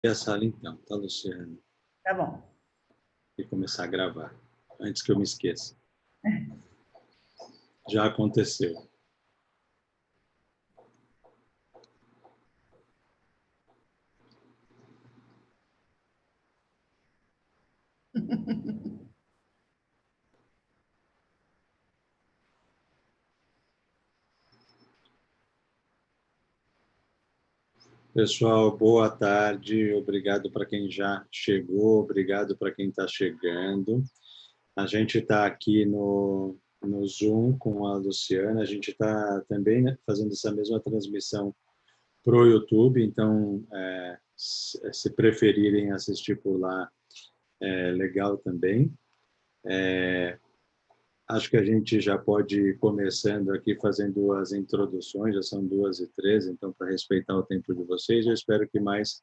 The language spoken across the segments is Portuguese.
E a sala então, tá, Luciana? Tá bom. E começar a gravar, antes que eu me esqueça. Já aconteceu. Pessoal, boa tarde. Obrigado para quem já chegou, obrigado para quem está chegando. A gente está aqui no Zoom com a Luciana. A gente está também, né, fazendo essa mesma transmissão para o YouTube, então, se preferirem assistir por lá, é legal também. Acho que a gente já pode ir começando aqui fazendo as introduções, já são 2h13, então, para respeitar o tempo de vocês, eu espero que mais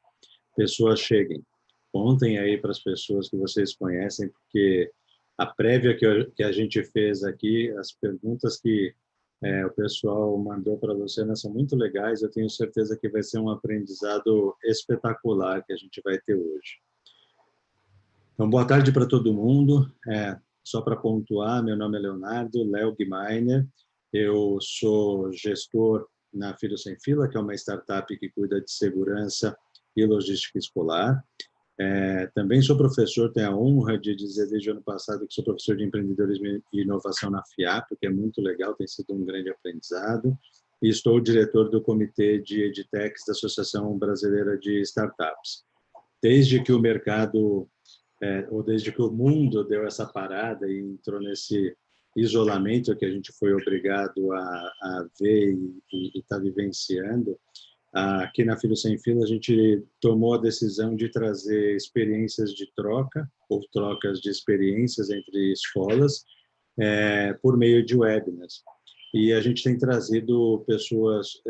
pessoas cheguem. Contem aí para as pessoas que vocês conhecem, porque a prévia que a gente fez aqui, as perguntas que o pessoal mandou para a Luciana são muito legais, eu tenho certeza que vai ser um aprendizado espetacular que a gente vai ter hoje. Então, boa tarde para todo mundo. Só para pontuar, meu nome é Leonardo, Léo Guimainer, eu sou gestor na Filho Sem Fila, que é uma startup que cuida de segurança e logística escolar. Também sou professor, tenho a honra de dizer desde o ano passado que sou professor de empreendedorismo e inovação na FIAP, que é muito legal, tem sido um grande aprendizado. E estou diretor do Comitê de EdTechs da Associação Brasileira de Startups. Desde que o mercado ou desde que o mundo deu essa parada e entrou nesse isolamento que a gente foi obrigado a ver e está vivenciando, aqui na Filho Sem Fila a gente tomou a decisão de trazer experiências de troca, ou trocas de experiências entre escolas, por meio de webinars. E a gente tem trazido pessoas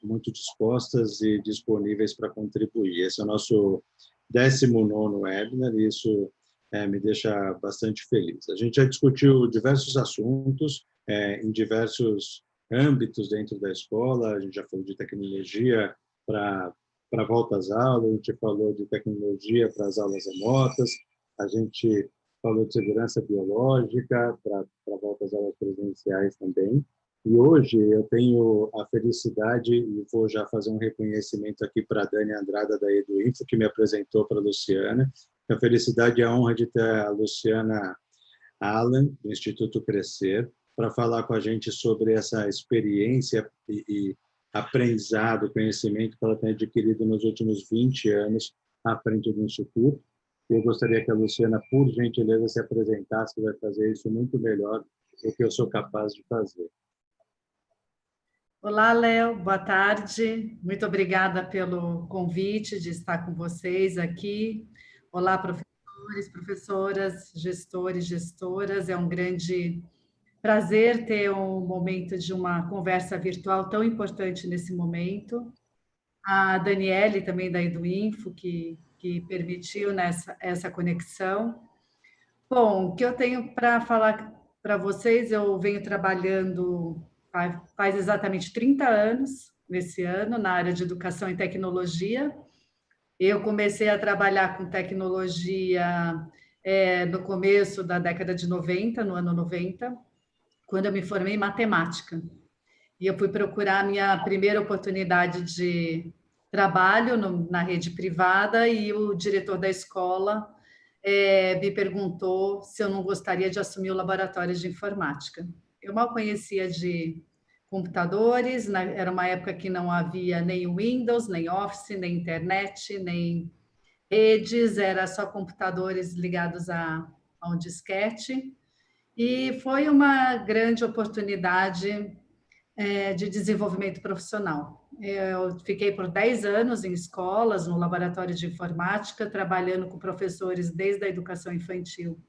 muito dispostas e disponíveis para contribuir. Esse é o nosso 19º webinar e isso me deixa bastante feliz. A gente já discutiu diversos assuntos em diversos âmbitos dentro da escola, a gente já falou de tecnologia para a volta às aulas, a gente falou de tecnologia para as aulas remotas, a gente falou de segurança biológica para a volta às aulas presenciais também. E hoje eu tenho a felicidade, e vou já fazer um reconhecimento aqui para a Dani Andrada, da EduInfo, que me apresentou para a Luciana. A felicidade e a honra de ter a Luciana Alan, do Instituto Crescer, para falar com a gente sobre essa experiência e aprendizado, conhecimento que ela tem adquirido nos últimos 20 anos à frente do Instituto. Eu gostaria que a Luciana, por gentileza, se apresentasse, que vai fazer isso muito melhor do que eu sou capaz de fazer. Olá, Léo, boa tarde. Muito obrigada pelo convite de estar com vocês aqui. Olá, professores, professoras, gestores, gestoras. É um grande prazer ter um momento de uma conversa virtual tão importante nesse momento. A Daniele, também da EduInfo, que permitiu essa conexão. Bom, o que eu tenho para falar para vocês, eu venho trabalhando faz exatamente 30 anos, nesse ano, na área de educação e tecnologia. Eu comecei a trabalhar com tecnologia no começo da década de 90, no ano 90, quando eu me formei em matemática. E eu fui procurar a minha primeira oportunidade de trabalho na rede privada e o diretor da escola me perguntou se eu não gostaria de assumir o laboratório de informática. Eu mal conhecia de computadores, era uma época que não havia nem Windows, nem Office, nem internet, nem redes, era só computadores ligados a um disquete. E foi uma grande oportunidade de desenvolvimento profissional. Eu fiquei por 10 anos em escolas, no laboratório de informática, trabalhando com professores desde a educação infantil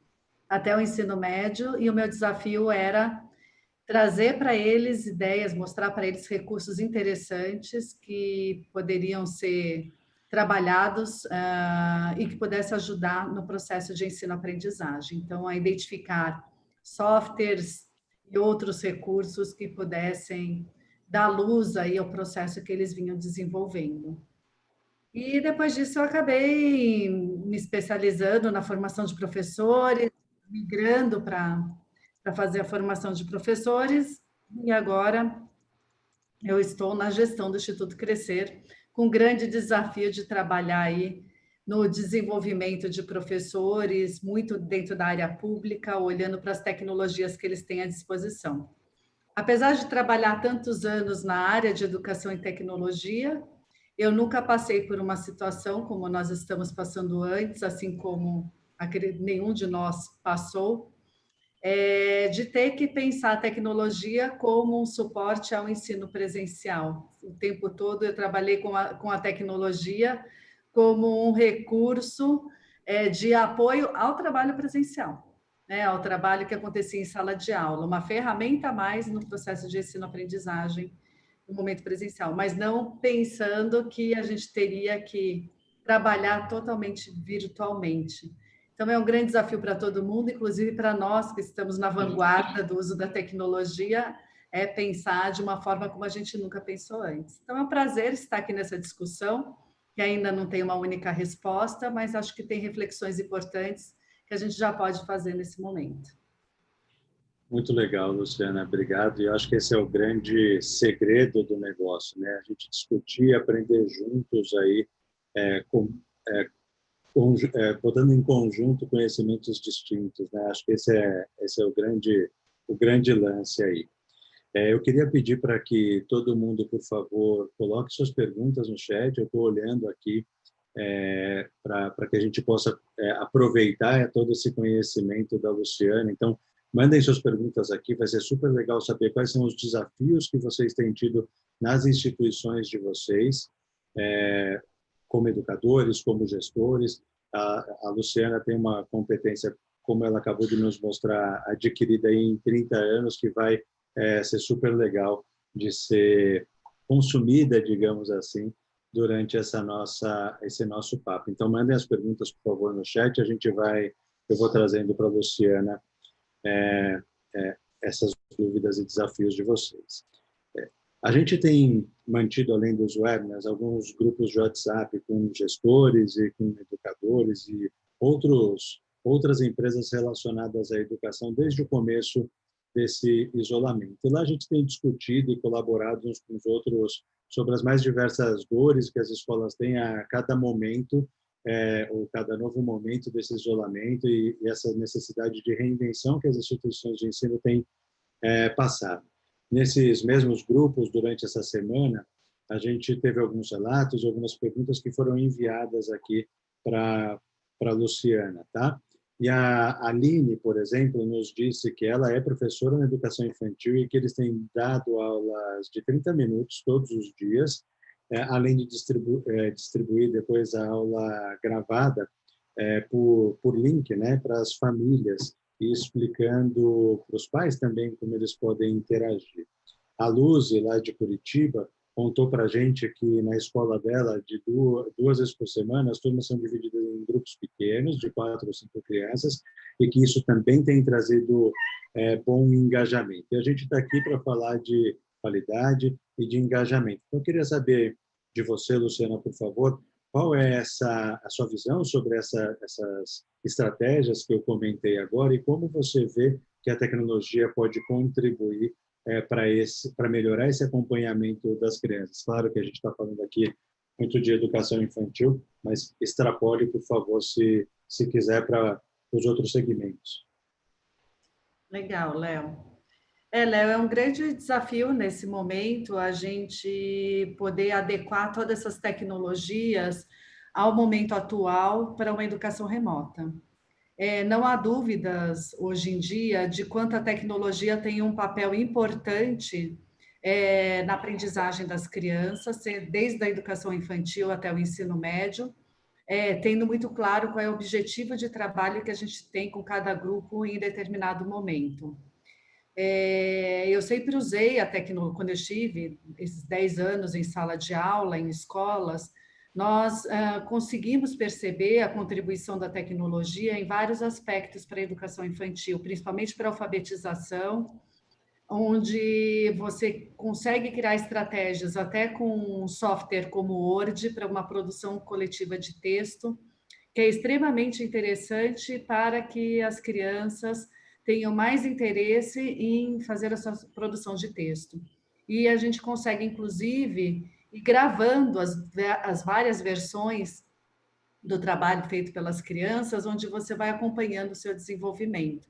até o ensino médio, e o meu desafio era trazer para eles ideias, mostrar para eles recursos interessantes que poderiam ser trabalhados e que pudesse ajudar no processo de ensino-aprendizagem. Então, a identificar softwares e outros recursos que pudessem dar luz aí ao processo que eles vinham desenvolvendo. E depois disso eu acabei me especializando na formação de professores, migrando para fazer a formação de professores, e agora eu estou na gestão do Instituto Crescer, com o grande desafio de trabalhar aí no desenvolvimento de professores, muito dentro da área pública, olhando para as tecnologias que eles têm à disposição. Apesar de trabalhar tantos anos na área de educação e tecnologia, eu nunca passei por uma situação como nós estamos passando antes, assim como nenhum de nós passou, de ter que pensar a tecnologia como um suporte ao ensino presencial. O tempo todo eu trabalhei com a tecnologia como um recurso de apoio ao trabalho presencial, né, ao trabalho que acontecia em sala de aula, uma ferramenta a mais no processo de ensino-aprendizagem no momento presencial, mas não pensando que a gente teria que trabalhar totalmente virtualmente. Então, é um grande desafio para todo mundo, inclusive para nós que estamos na vanguarda do uso da tecnologia, é pensar de uma forma como a gente nunca pensou antes. Então, é um prazer estar aqui nessa discussão, que ainda não tem uma única resposta, mas acho que tem reflexões importantes que a gente já pode fazer nesse momento. Muito legal, Luciana, obrigado. E eu acho que esse é o grande segredo do negócio, né? A gente discutir, aprender juntos aí, é, com, é, botando em conjunto conhecimentos distintos, né? Acho que esse é o grande lance aí. Eu queria pedir para que todo mundo, por favor, coloque suas perguntas no chat. Eu estou olhando aqui para que a gente possa aproveitar todo esse conhecimento da Luciana. Então, mandem suas perguntas aqui, vai ser super legal saber quais são os desafios que vocês têm tido nas instituições de vocês, como educadores, como gestores. A Luciana tem uma competência, como ela acabou de nos mostrar, adquirida em 30 anos, que vai ser super legal de ser consumida, digamos assim, durante esse nosso papo. Então, mandem as perguntas, por favor, no chat. Eu vou trazendo para a Luciana essas dúvidas e desafios de vocês. A gente tem mantido, além dos webinars, alguns grupos de WhatsApp com gestores e com educadores e outras empresas relacionadas à educação desde o começo desse isolamento. E lá a gente tem discutido e colaborado uns com os outros sobre as mais diversas dores que as escolas têm a cada momento, ou cada novo momento desse isolamento e essa necessidade de reinvenção que as instituições de ensino têm passado. Nesses mesmos grupos, durante essa semana, a gente teve alguns relatos, algumas perguntas que foram enviadas aqui para a Luciana, tá? E a Aline, por exemplo, nos disse que ela é professora na educação infantil e que eles têm dado aulas de 30 minutos todos os dias, além de distribuir depois a aula gravada por link, né, para as famílias e explicando para os pais também como eles podem interagir. A Luzi, lá de Curitiba, contou para a gente que na escola dela, de duas vezes por semana, as turmas são divididas em grupos pequenos, de 4 ou 5 crianças, e que isso também tem trazido bom engajamento. E a gente está aqui para falar de qualidade e de engajamento. Então, eu queria saber de você, Luciana, por favor, qual é a sua visão sobre essas estratégias que eu comentei agora e como você vê que a tecnologia pode contribuir para melhorar esse acompanhamento das crianças. Claro que a gente está falando aqui muito de educação infantil, mas extrapole, por favor, se quiser, para os outros segmentos. Legal, Léo. Léo, é um grande desafio nesse momento a gente poder adequar todas essas tecnologias ao momento atual para uma educação remota. Não há dúvidas hoje em dia de quanto a tecnologia tem um papel importante na aprendizagem das crianças, desde a educação infantil até o ensino médio, tendo muito claro qual é o objetivo de trabalho que a gente tem com cada grupo em determinado momento. Eu sempre usei a tecnologia, quando eu estive esses 10 anos em sala de aula, em escolas, nós conseguimos perceber a contribuição da tecnologia em vários aspectos para a educação infantil, principalmente para a alfabetização, onde você consegue criar estratégias até com um software como o Word para uma produção coletiva de texto, que é extremamente interessante para que as crianças tenham mais interesse em fazer a sua produção de texto. E a gente consegue, inclusive, ir gravando as várias versões do trabalho feito pelas crianças, onde você vai acompanhando o seu desenvolvimento.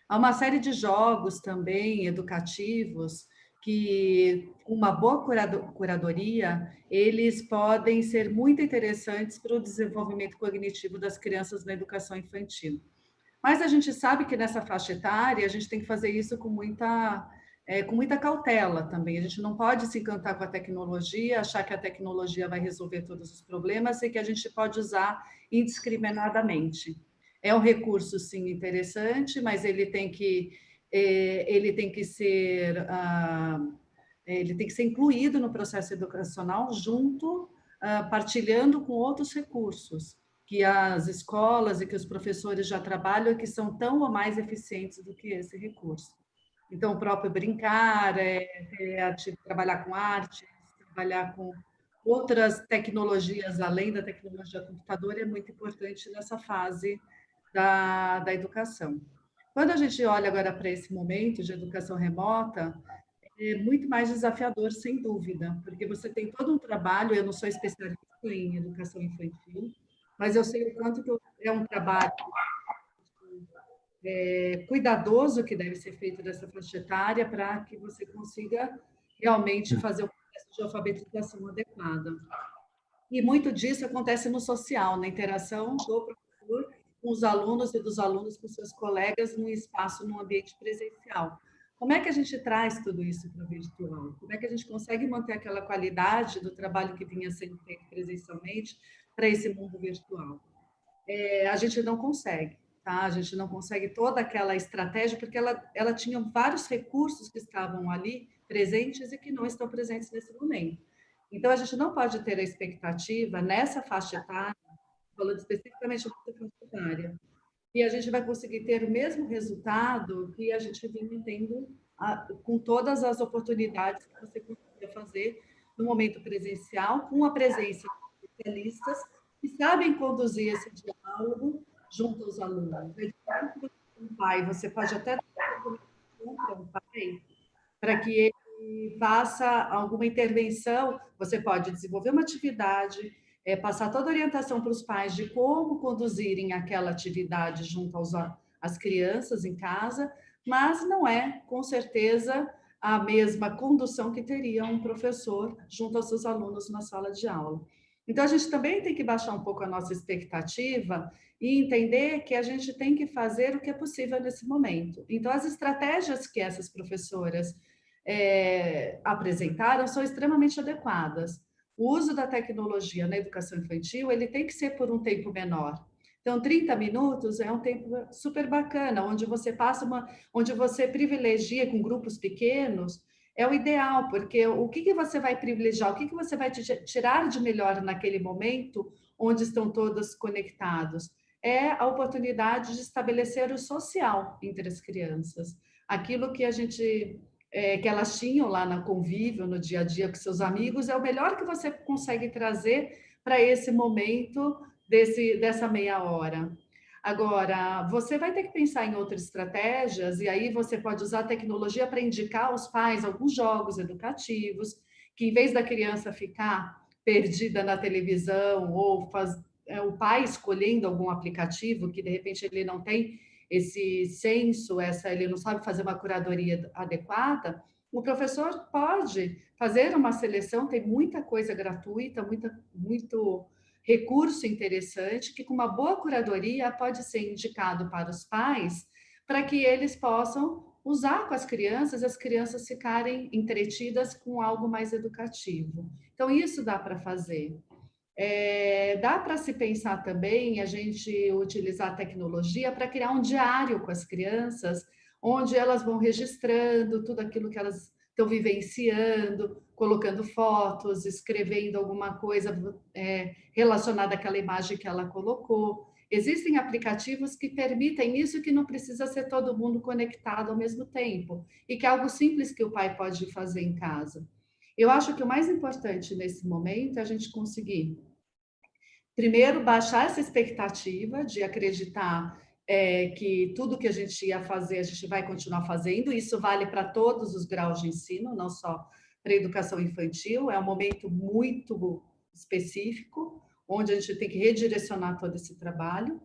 Há uma série de jogos também educativos que, com uma boa curadoria, eles podem ser muito interessantes para o desenvolvimento cognitivo das crianças na educação infantil. Mas a gente sabe que nessa faixa etária a gente tem que fazer isso com muita cautela também. A gente não pode se encantar com a tecnologia, achar que a tecnologia vai resolver todos os problemas e que a gente pode usar indiscriminadamente. É um recurso, sim, interessante, mas ele tem que ser, ele tem que ser incluído no processo educacional junto, partilhando com outros recursos que as escolas e que os professores já trabalham e que são tão ou mais eficientes do que esse recurso. Então, o próprio brincar, trabalhar com arte, trabalhar com outras tecnologias além da tecnologia computador é muito importante nessa fase da educação. Quando a gente olha agora para esse momento de educação remota, é muito mais desafiador, sem dúvida, porque você tem todo um trabalho, eu não sou especialista em educação infantil, mas eu sei o quanto que é um trabalho cuidadoso que deve ser feito dessa faixa etária para que você consiga realmente fazer o processo de alfabetização adequada. E muito disso acontece no social, na interação do professor com os alunos e dos alunos com seus colegas num espaço, num ambiente presencial. Como é que a gente traz tudo isso para o virtual? Como é que a gente consegue manter aquela qualidade do trabalho que vinha sendo feito presencialmente para esse mundo virtual? A gente não consegue, tá? A gente não consegue toda aquela estratégia, porque ela tinha vários recursos que estavam ali presentes e que não estão presentes nesse momento. Então, a gente não pode ter a expectativa, nessa faixa etária, falando especificamente dessa faixa etária, que a gente vai conseguir ter o mesmo resultado que a gente vinha tendo com todas as oportunidades que você conseguia fazer no momento presencial, com a presença de especialistas que sabem conduzir esse diálogo junto aos alunos. Um pai, você pode até dar para um pai para que ele faça alguma intervenção. Você pode desenvolver uma atividade, passar toda a orientação para os pais de como conduzirem aquela atividade junto às crianças em casa, mas não é, com certeza, a mesma condução que teria um professor junto aos seus alunos na sala de aula. Então, a gente também tem que baixar um pouco a nossa expectativa e entender que a gente tem que fazer o que é possível nesse momento. Então, as estratégias que essas professoras apresentaram são extremamente adequadas. O uso da tecnologia na educação infantil, ele tem que ser por um tempo menor. Então, 30 minutos é um tempo super bacana, onde você privilegia com grupos pequenos, é o ideal, porque o que você vai privilegiar, o que você vai tirar de melhor naquele momento onde estão todos conectados? É a oportunidade de estabelecer o social entre as crianças. Aquilo que que elas tinham lá no convívio, no dia a dia com seus amigos, é o melhor que você consegue trazer para esse momento dessa meia hora. Agora, você vai ter que pensar em outras estratégias, e aí você pode usar a tecnologia para indicar aos pais alguns jogos educativos, que em vez da criança ficar perdida na televisão, ou o pai escolhendo algum aplicativo que de repente ele não tem esse senso, ele não sabe fazer uma curadoria adequada, o professor pode fazer uma seleção, tem muita coisa gratuita, muito recurso interessante, que com uma boa curadoria pode ser indicado para os pais, para que eles possam usar com as crianças ficarem entretidas com algo mais educativo. Então, isso dá para fazer. Dá para se pensar também a gente utilizar a tecnologia para criar um diário com as crianças, onde elas vão registrando tudo aquilo que elas estão vivenciando, colocando fotos, escrevendo alguma coisa relacionada àquela imagem que ela colocou. Existem aplicativos que permitem isso, que não precisa ser todo mundo conectado ao mesmo tempo, e que é algo simples que o pai pode fazer em casa. Eu acho que o mais importante nesse momento é a gente conseguir, primeiro, baixar essa expectativa de acreditar que tudo que a gente ia fazer, a gente vai continuar fazendo. Isso vale para todos os graus de ensino, não só para a educação infantil. É um momento muito específico, onde a gente tem que redirecionar todo esse trabalho.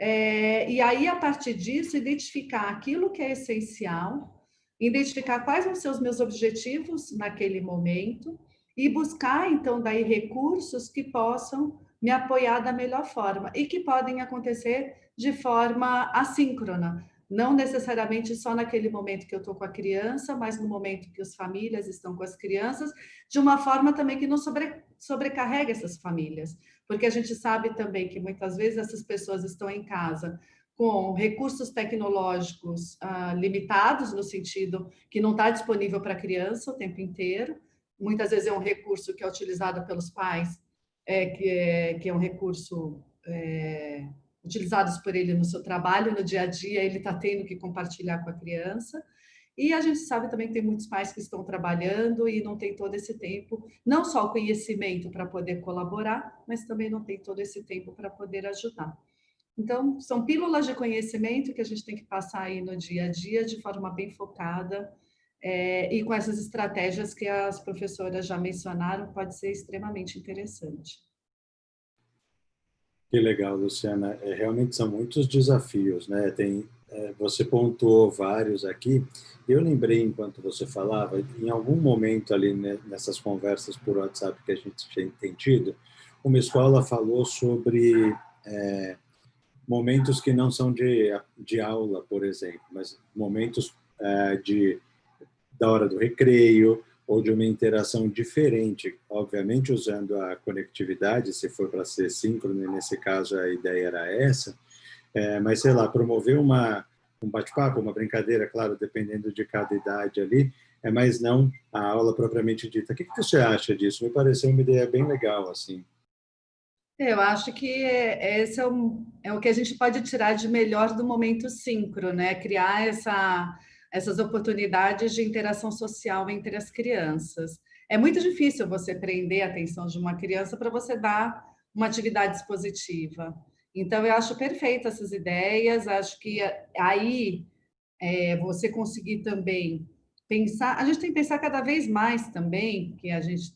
E aí, a partir disso, identificar aquilo que é essencial, identificar quais vão ser os meus objetivos naquele momento e buscar, então, daí recursos que possam me apoiar da melhor forma e que podem acontecer de forma assíncrona, não necessariamente só naquele momento que eu estou com a criança, mas no momento que as famílias estão com as crianças, de uma forma também que não sobrecarrega essas famílias, porque a gente sabe também que muitas vezes essas pessoas estão em casa com recursos tecnológicos limitados, no sentido que não está disponível para a criança o tempo inteiro. Muitas vezes é um recurso que é utilizado pelos pais, que é um recurso utilizados por ele no seu trabalho, no dia a dia, ele está tendo que compartilhar com a criança. E a gente sabe também que tem muitos pais que estão trabalhando e não tem todo esse tempo, não só o conhecimento para poder colaborar, mas também não tem todo esse tempo para poder ajudar. Então, são pílulas de conhecimento que a gente tem que passar aí no dia a dia de forma bem focada, e com essas estratégias que as professoras já mencionaram, pode ser extremamente interessante. Que legal, Luciana. Realmente são muitos desafios, né? Você pontuou vários aqui. Eu lembrei, enquanto você falava, em algum momento ali, né, nessas conversas por WhatsApp que a gente tem tido, uma escola falou sobre momentos que não são de aula, por exemplo, mas momentos da hora do recreio, ou de uma interação diferente, obviamente usando a conectividade, se for para ser síncrono, e nesse caso a ideia era essa, mas sei lá, promover um bate-papo, uma brincadeira, claro, dependendo de cada idade ali, mas não a aula propriamente dita. O que você acha disso? Me pareceu uma ideia bem legal, assim. Eu acho que esse é o que a gente pode tirar de melhor do momento síncrono, né? Criar essas oportunidades de interação social entre as crianças. É muito difícil você prender a atenção de uma criança para você dar uma atividade expositiva. Então, eu acho perfeito essas ideias, acho que aí você conseguir também pensar, a gente tem que pensar cada vez mais também, que a gente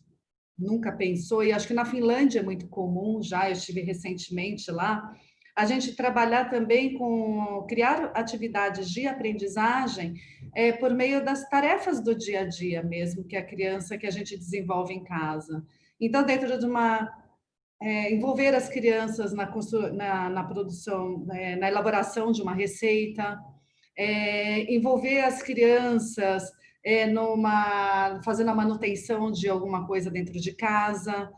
nunca pensou, e acho que na Finlândia é muito comum, já eu estive recentemente lá, a gente trabalhar também com criar atividades de aprendizagem por meio das tarefas do dia a dia mesmo, que a criança, que a gente desenvolve em casa. Então, dentro de envolver as crianças na produção, na elaboração de uma receita, envolver as crianças fazendo a manutenção de alguma coisa dentro de casa,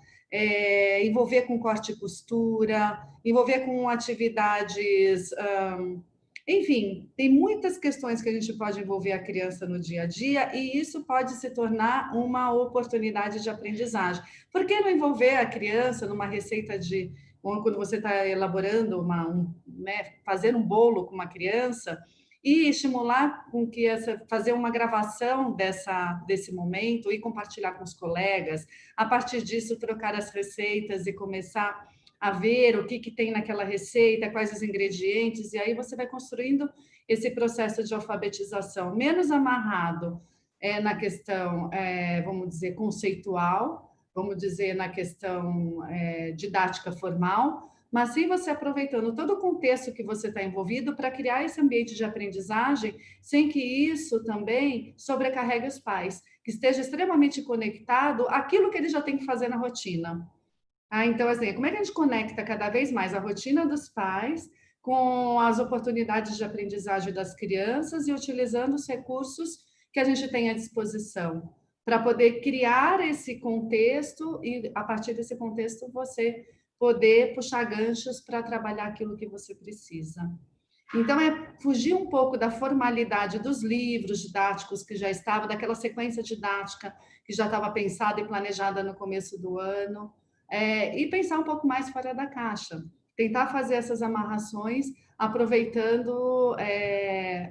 envolver com corte e costura, envolver com atividades. Enfim, tem muitas questões que a gente pode envolver a criança no dia a dia e isso pode se tornar uma oportunidade de aprendizagem. Por que não envolver a criança numa receita quando você está elaborando, fazer um bolo com uma criança, e estimular com que fazer uma gravação desse momento e compartilhar com os colegas, a partir disso trocar as receitas e começar a ver o que tem naquela receita, quais os ingredientes, e aí você vai construindo esse processo de alfabetização menos amarrado na questão, vamos dizer, conceitual, vamos dizer, na questão didática formal, mas sim você aproveitando todo o contexto que você está envolvido para criar esse ambiente de aprendizagem, sem que isso também sobrecarregue os pais, que esteja extremamente conectado àquilo que ele já tem que fazer na rotina. Então, assim, como é que a gente conecta cada vez mais a rotina dos pais com as oportunidades de aprendizagem das crianças e utilizando os recursos que a gente tem à disposição para poder criar esse contexto e, a partir desse contexto, você poder puxar ganchos para trabalhar aquilo que você precisa. Então, é fugir um pouco da formalidade dos livros didáticos que já estavam, daquela sequência didática que já estava pensada e planejada no começo do ano, e pensar um pouco mais fora da caixa. tentar fazer essas amarrações, aproveitando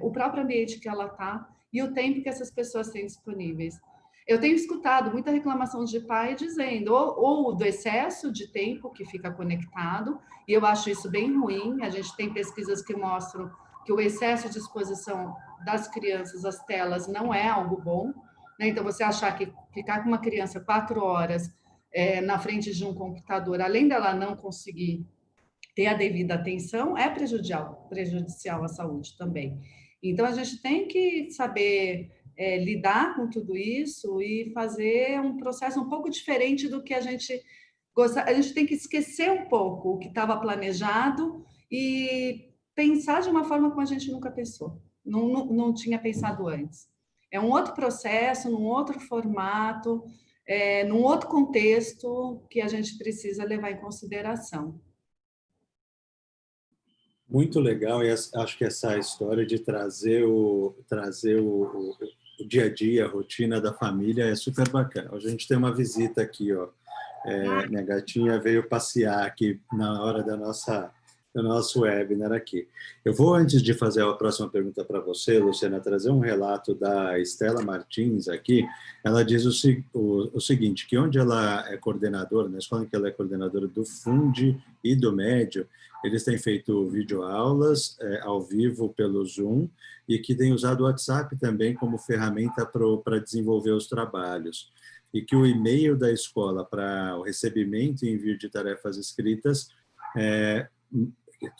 o próprio ambiente que ela está e o tempo que essas pessoas têm disponíveis. Eu tenho escutado muita reclamação de pai dizendo ou do excesso de tempo que fica conectado, e eu acho isso bem ruim. A gente tem pesquisas que mostram que o excesso de exposição das crianças às telas não é algo bom, né? Então, você achar que ficar com uma criança 4 horas na frente de um computador, além dela não conseguir ter a devida atenção, é prejudicial à saúde também. Então, a gente tem que saber lidar com tudo isso e fazer um processo um pouco diferente do que a gente gosta. A gente tem que esquecer um pouco o que estava planejado e pensar de uma forma como a gente nunca pensou, não tinha pensado antes. É um outro processo, num outro formato, num outro contexto que a gente precisa levar em consideração. Muito legal, e acho que essa história de trazer o dia a dia, a rotina da família é super bacana. Hoje a gente tem uma visita aqui, ó. Minha gatinha veio passear aqui na hora do nosso webinar aqui. Eu vou, antes de fazer a próxima pergunta para você, Luciana, trazer um relato da Estela Martins aqui. Ela diz o seguinte, que onde ela é coordenadora, na escola em que ela é coordenadora do Fundi e do Médio, eles têm feito videoaulas ao vivo pelo Zoom e que têm usado o WhatsApp também como ferramenta para desenvolver os trabalhos. E que o e-mail da escola para o recebimento e envio de tarefas escritas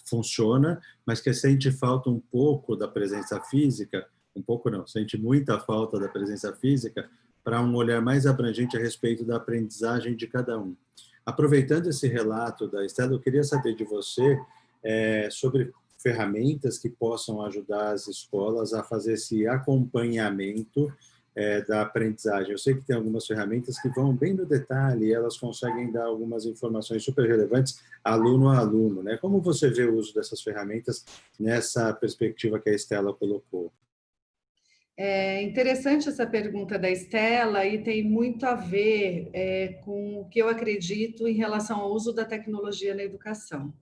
funciona, mas que sente falta um pouco da presença física, um pouco não, sente muita falta da presença física para um olhar mais abrangente a respeito da aprendizagem de cada um. Aproveitando esse relato da Estela, eu queria saber de você sobre ferramentas que possam ajudar as escolas a fazer esse acompanhamento da aprendizagem. Eu sei que tem algumas ferramentas que vão bem no detalhe e elas conseguem dar algumas informações super relevantes aluno a aluno, né? Como você vê o uso dessas ferramentas nessa perspectiva que a Estela colocou? É interessante essa pergunta da Estela e tem muito a ver com o que eu acredito em relação ao uso da tecnologia na educação.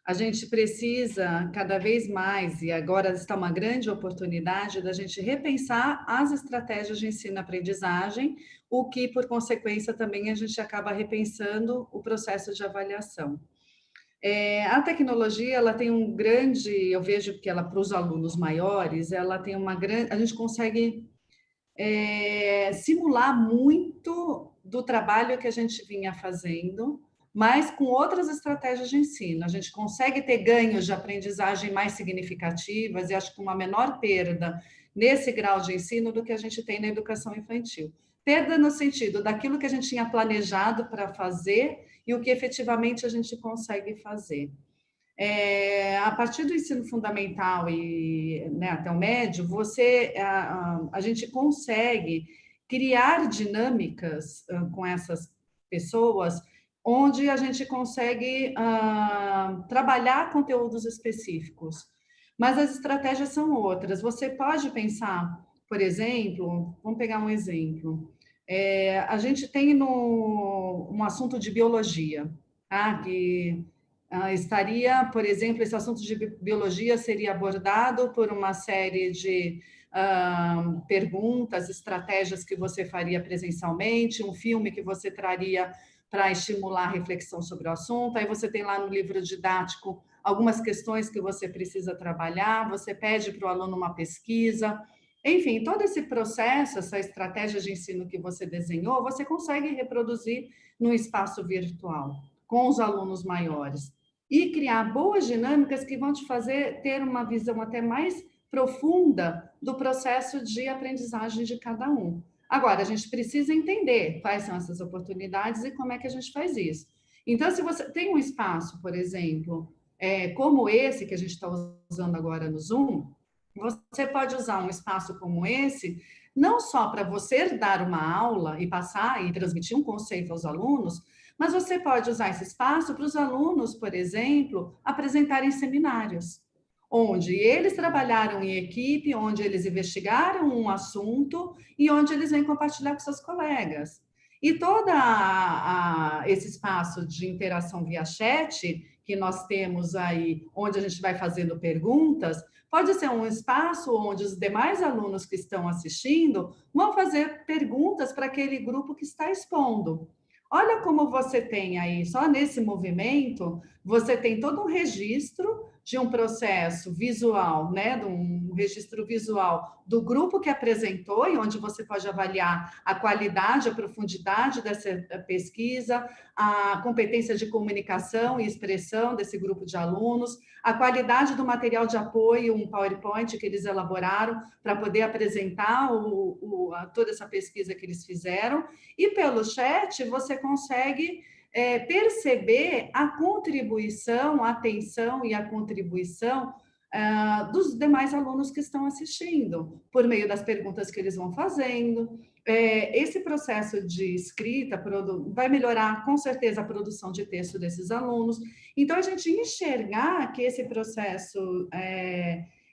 A gente precisa cada vez mais, e agora está uma grande oportunidade, da gente repensar as estratégias de ensino-aprendizagem, o que, por consequência, também a gente acaba repensando o processo de avaliação. A tecnologia, ela tem um grande, eu vejo que ela, para os alunos maiores, ela tem uma grande, a gente consegue simular muito do trabalho que a gente vinha fazendo, mas com outras estratégias de ensino. A gente consegue ter ganhos de aprendizagem mais significativas e acho que uma menor perda nesse grau de ensino do que a gente tem na educação infantil. Perda no sentido daquilo que a gente tinha planejado para fazer e o que efetivamente a gente consegue fazer. A partir do ensino fundamental e até o médio, a gente consegue criar dinâmicas com essas pessoas, onde a gente consegue trabalhar conteúdos específicos. Mas as estratégias são outras. Você pode pensar, por exemplo, vamos pegar um exemplo. A gente tem um assunto de biologia, tá? Que estaria, por exemplo, esse assunto de biologia seria abordado por uma série de perguntas, estratégias que você faria presencialmente, um filme que você traria para estimular a reflexão sobre o assunto. Aí você tem lá no livro didático algumas questões que você precisa trabalhar, você pede para o aluno uma pesquisa. Enfim, todo esse processo, essa estratégia de ensino que você desenhou, você consegue reproduzir no espaço virtual, com os alunos maiores. E criar boas dinâmicas que vão te fazer ter uma visão até mais profunda do processo de aprendizagem de cada um. Agora, a gente precisa entender quais são essas oportunidades e como é que a gente faz isso. Então, se você tem um espaço, por exemplo, como esse que a gente está usando agora no Zoom, você pode usar um espaço como esse, não só para você dar uma aula e passar e transmitir um conceito aos alunos, mas você pode usar esse espaço para os alunos, por exemplo, apresentarem seminários, onde eles trabalharam em equipe, onde eles investigaram um assunto e onde eles vêm compartilhar com seus colegas. E todo esse espaço de interação via chat, que nós temos aí, onde a gente vai fazendo perguntas, pode ser um espaço onde os demais alunos que estão assistindo vão fazer perguntas para aquele grupo que está expondo. Olha como você tem aí, só nesse movimento, você tem todo um registro de um processo visual, né, de um registro visual do grupo que apresentou, e onde você pode avaliar a qualidade, a profundidade dessa pesquisa, a competência de comunicação e expressão desse grupo de alunos, a qualidade do material de apoio, um PowerPoint que eles elaboraram para poder apresentar toda essa pesquisa que eles fizeram, e pelo chat você consegue perceber a contribuição, a atenção e a contribuição dos demais alunos que estão assistindo, por meio das perguntas que eles vão fazendo. Esse processo de escrita vai melhorar, com certeza, a produção de texto desses alunos. Então, a gente enxergar que esse processo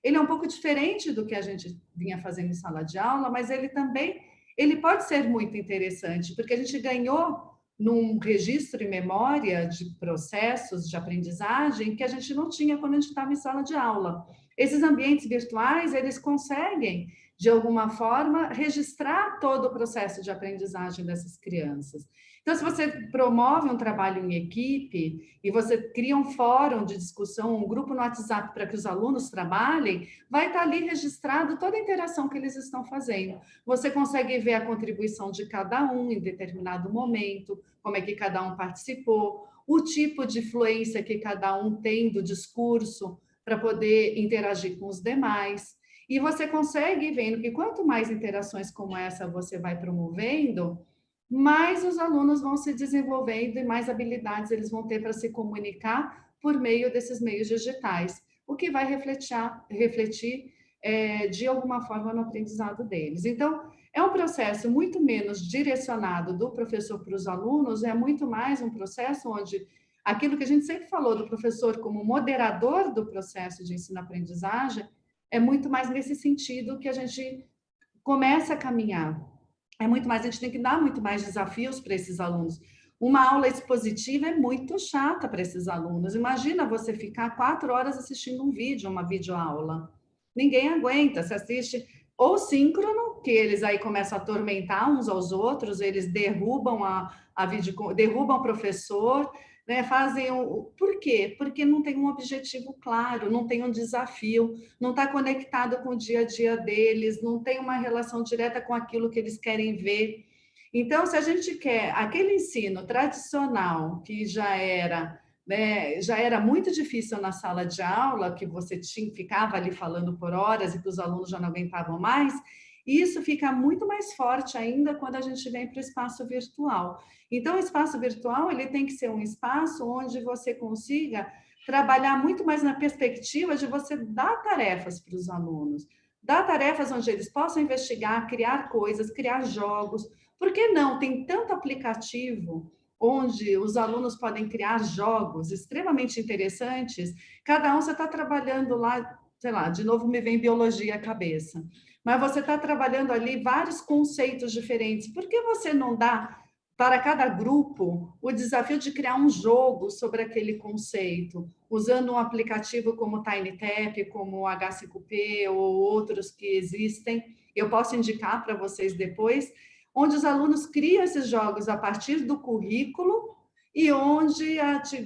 ele é um pouco diferente do que a gente vinha fazendo em sala de aula, mas ele pode ser muito interessante, porque a gente ganhou num registro e memória de processos de aprendizagem que a gente não tinha quando a gente estava em sala de aula. Esses ambientes virtuais, eles conseguem, de alguma forma, registrar todo o processo de aprendizagem dessas crianças. Então, se você promove um trabalho em equipe e você cria um fórum de discussão, um grupo no WhatsApp para que os alunos trabalhem, vai estar ali registrado toda a interação que eles estão fazendo. Você consegue ver a contribuição de cada um em determinado momento, como é que cada um participou, o tipo de fluência que cada um tem do discurso para poder interagir com os demais. E você consegue vendo que quanto mais interações como essa você vai promovendo, mais os alunos vão se desenvolvendo e mais habilidades eles vão ter para se comunicar por meio desses meios digitais, o que vai refletir de alguma forma no aprendizado deles. Então, é um processo muito menos direcionado do professor para os alunos, é muito mais um processo onde aquilo que a gente sempre falou do professor como moderador do processo de ensino-aprendizagem, é muito mais nesse sentido que a gente começa a caminhar. É muito mais, a gente tem que dar muito mais desafios para esses alunos. Uma aula expositiva é muito chata para esses alunos. Imagina você ficar 4 horas assistindo um vídeo, uma videoaula. Ninguém aguenta, se assiste ou síncrono, que eles aí começam a atormentar uns aos outros, eles derrubam derrubam o professor, né? Fazem por quê? Porque não tem um objetivo claro, não tem um desafio, não está conectado com o dia a dia deles, não tem uma relação direta com aquilo que eles querem ver. Então, se a gente quer aquele ensino tradicional que já era, né, já era muito difícil na sala de aula, que você ficava ali falando por horas e que os alunos já não aguentavam mais, isso fica muito mais forte ainda quando a gente vem para o espaço virtual. Então, o espaço virtual ele tem que ser um espaço onde você consiga trabalhar muito mais na perspectiva de você dar tarefas para os alunos, dar tarefas onde eles possam investigar, criar coisas, criar jogos. Por que não? Tem tanto aplicativo onde os alunos podem criar jogos extremamente interessantes. Cada um você está trabalhando lá, sei lá, de novo me vem biologia à cabeça. Mas você está trabalhando ali vários conceitos diferentes. Por que você não dá para cada grupo o desafio de criar um jogo sobre aquele conceito, usando um aplicativo como o TinyTap, como o H5P ou outros que existem? Eu posso indicar para vocês depois, onde os alunos criam esses jogos a partir do currículo e onde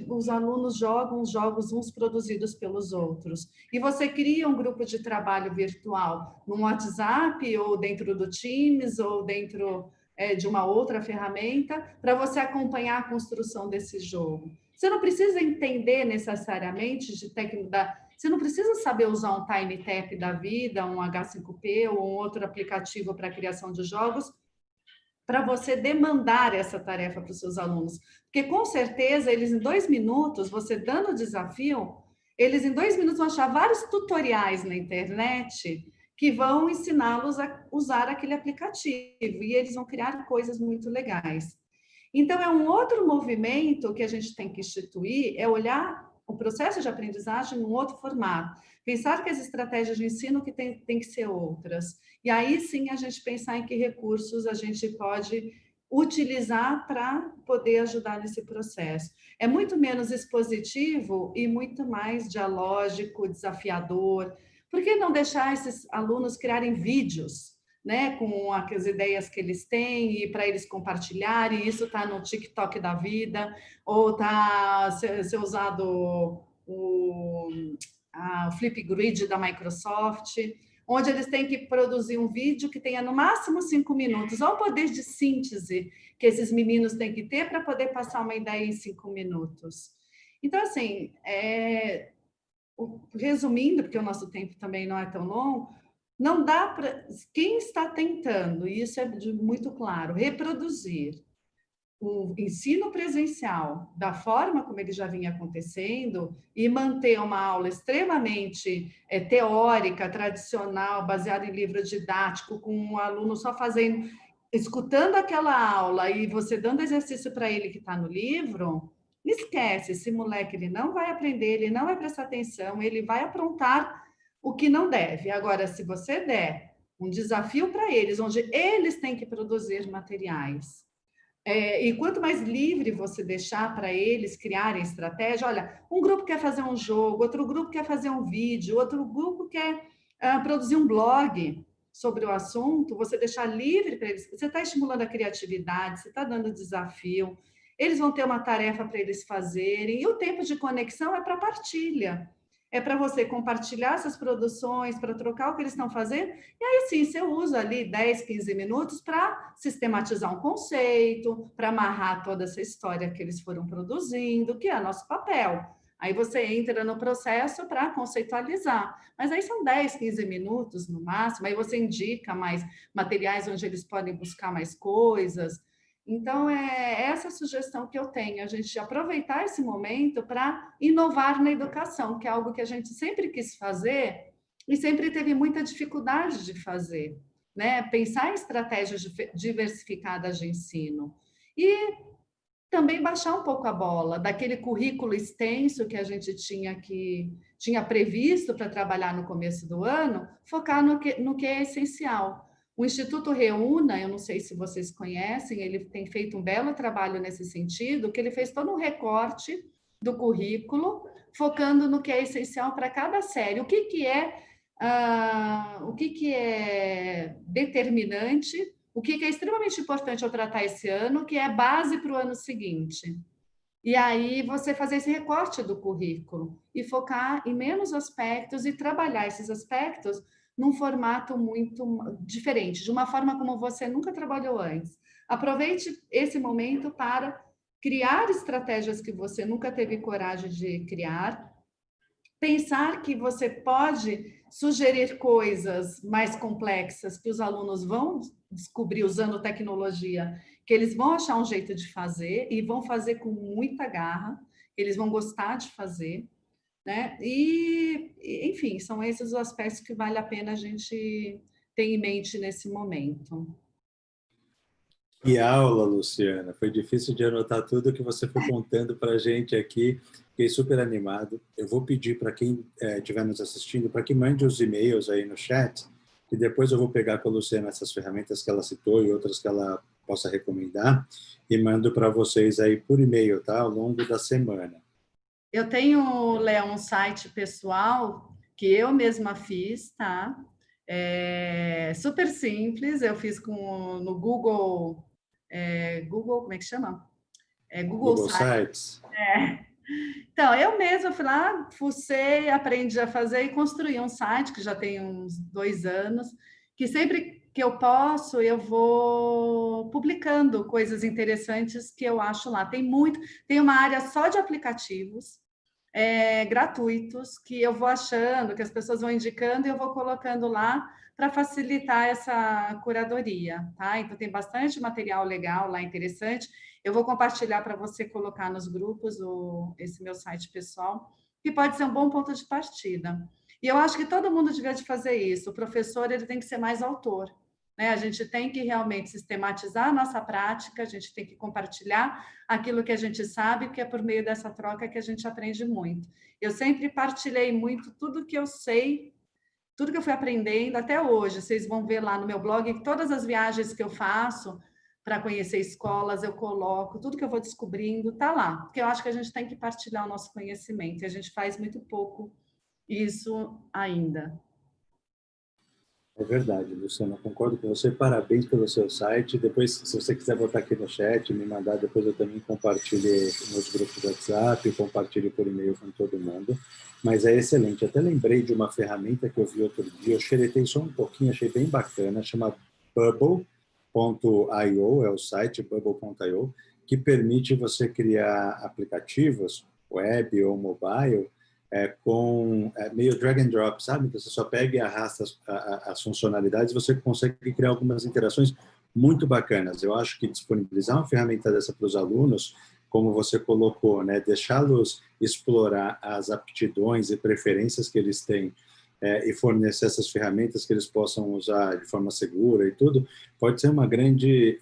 os alunos jogam os jogos uns produzidos pelos outros. E você cria um grupo de trabalho virtual no WhatsApp, ou dentro do Teams, ou dentro de uma outra ferramenta, para você acompanhar a construção desse jogo. Você não precisa entender necessariamente de técnica, você não precisa saber usar um TinyTap da vida, um H5P ou um outro aplicativo para a criação de jogos, para você demandar essa tarefa para os seus alunos. Porque, com certeza, eles em 2 minutos, você dando o desafio, eles em 2 minutos vão achar vários tutoriais na internet que vão ensiná-los a usar aquele aplicativo e eles vão criar coisas muito legais. Então, é um outro movimento que a gente tem que instituir, é olhar o processo de aprendizagem num outro formato. Pensar que as estratégias de ensino que tem que ser outras. E aí sim a gente pensar em que recursos a gente pode utilizar para poder ajudar nesse processo. É muito menos expositivo e muito mais dialógico, desafiador. Por que não deixar esses alunos criarem vídeos, né, com as ideias que eles têm e para eles compartilharem? Isso está no TikTok da vida, ou está ser usado o Flipgrid da Microsoft, onde eles têm que produzir um vídeo que tenha no máximo 5 minutos. Olha o poder de síntese que esses meninos têm que ter para poder passar uma ideia em 5 minutos. Então, assim, resumindo, porque o nosso tempo também não é tão longo, não dá para... Quem está tentando, e isso é muito claro, reproduzir o ensino presencial da forma como ele já vinha acontecendo e manter uma aula extremamente teórica, tradicional, baseada em livro didático, com um aluno só fazendo, escutando aquela aula e você dando exercício para ele que está no livro, esquece, esse moleque ele não vai aprender, ele não vai prestar atenção, ele vai aprontar o que não deve. Agora, se você der um desafio para eles, onde eles têm que produzir materiais, e quanto mais livre você deixar para eles criarem estratégia, olha, um grupo quer fazer um jogo, outro grupo quer fazer um vídeo, outro grupo quer produzir um blog sobre o assunto, você deixar livre para eles, você está estimulando a criatividade, você está dando desafio, eles vão ter uma tarefa para eles fazerem, e o tempo de conexão é para partilha. É para você compartilhar essas produções, para trocar o que eles estão fazendo, e aí sim, você usa ali 10, 15 minutos para sistematizar um conceito, para amarrar toda essa história que eles foram produzindo, que é nosso papel. Aí você entra no processo para conceitualizar. Mas aí são 10, 15 minutos no máximo, aí você indica mais materiais onde eles podem buscar mais coisas. Então, é essa sugestão que eu tenho, a gente aproveitar esse momento para inovar na educação, que é algo que a gente sempre quis fazer e sempre teve muita dificuldade de fazer, né? Pensar em estratégias diversificadas de ensino. E também baixar um pouco a bola daquele currículo extenso que a gente tinha previsto para trabalhar no começo do ano, focar no que é essencial. O Instituto Reúna, eu não sei se vocês conhecem, ele tem feito um belo trabalho nesse sentido, que ele fez todo um recorte do currículo, focando no que é essencial para cada série. O que é determinante, o que é extremamente importante eu tratar esse ano, que é base para o ano seguinte. E aí você fazer esse recorte do currículo e focar em menos aspectos e trabalhar esses aspectos num formato muito diferente, de uma forma como você nunca trabalhou antes. Aproveite esse momento para criar estratégias que você nunca teve coragem de criar, pensar que você pode sugerir coisas mais complexas que os alunos vão descobrir usando tecnologia, que eles vão achar um jeito de fazer e vão fazer com muita garra, eles vão gostar de fazer, né? Enfim, são esses os aspectos que vale a pena a gente ter em mente nesse momento. Que aula, Luciana! Foi difícil de anotar tudo que você foi contando para a gente aqui. Fiquei super animado. Eu vou pedir para quem estiver nos assistindo para que mande os e-mails aí no chat, e depois eu vou pegar com a Luciana essas ferramentas que ela citou e outras que ela possa recomendar e mando para vocês aí por e-mail, tá? Ao longo da semana. Eu tenho, Léo, um site pessoal que eu mesma fiz, tá? É super simples, eu fiz no Google, Google, como é que chama? Google Google Sites. Sites. Então, eu mesma fui lá, fucei, aprendi a fazer e construí um site que já tem uns 2 anos, que sempre que eu posso, eu vou publicando coisas interessantes que eu acho lá. Tem uma área só de aplicativos, gratuitos, que eu vou achando, que as pessoas vão indicando e eu vou colocando lá para facilitar essa curadoria, tá? Então, tem bastante material legal lá, interessante. Eu vou compartilhar para você colocar nos grupos esse meu site pessoal, que pode ser um bom ponto de partida. E eu acho que todo mundo devia de fazer isso. O professor ele tem que ser mais autor, né? A gente tem que realmente sistematizar a nossa prática, a gente tem que compartilhar aquilo que a gente sabe, porque é por meio dessa troca que a gente aprende muito. Eu sempre partilhei muito tudo que eu sei, tudo que eu fui aprendendo até hoje. Vocês vão ver lá no meu blog todas as viagens que eu faço para conhecer escolas, eu coloco, tudo que eu vou descobrindo está lá, porque eu acho que a gente tem que partilhar o nosso conhecimento, e a gente faz muito pouco isso ainda. É verdade, Luciana, concordo com você. Parabéns pelo seu site. Depois, se você quiser botar aqui no chat, me mandar, depois eu também compartilho nos grupos do WhatsApp, compartilho por e-mail com todo mundo. Mas é excelente. Até lembrei de uma ferramenta que eu vi outro dia, eu xeretei só um pouquinho, achei bem bacana, chama Bubble.io, é o site, Bubble.io, que permite você criar aplicativos, web ou mobile, meio drag and drop, sabe? Você só pega e arrasta as funcionalidades, você consegue criar algumas interações muito bacanas. Eu acho que disponibilizar uma ferramenta dessa para os alunos, como você colocou, né, deixá-los explorar as aptidões e preferências que eles têm, e fornecer essas ferramentas que eles possam usar de forma segura e tudo, pode ser uma grande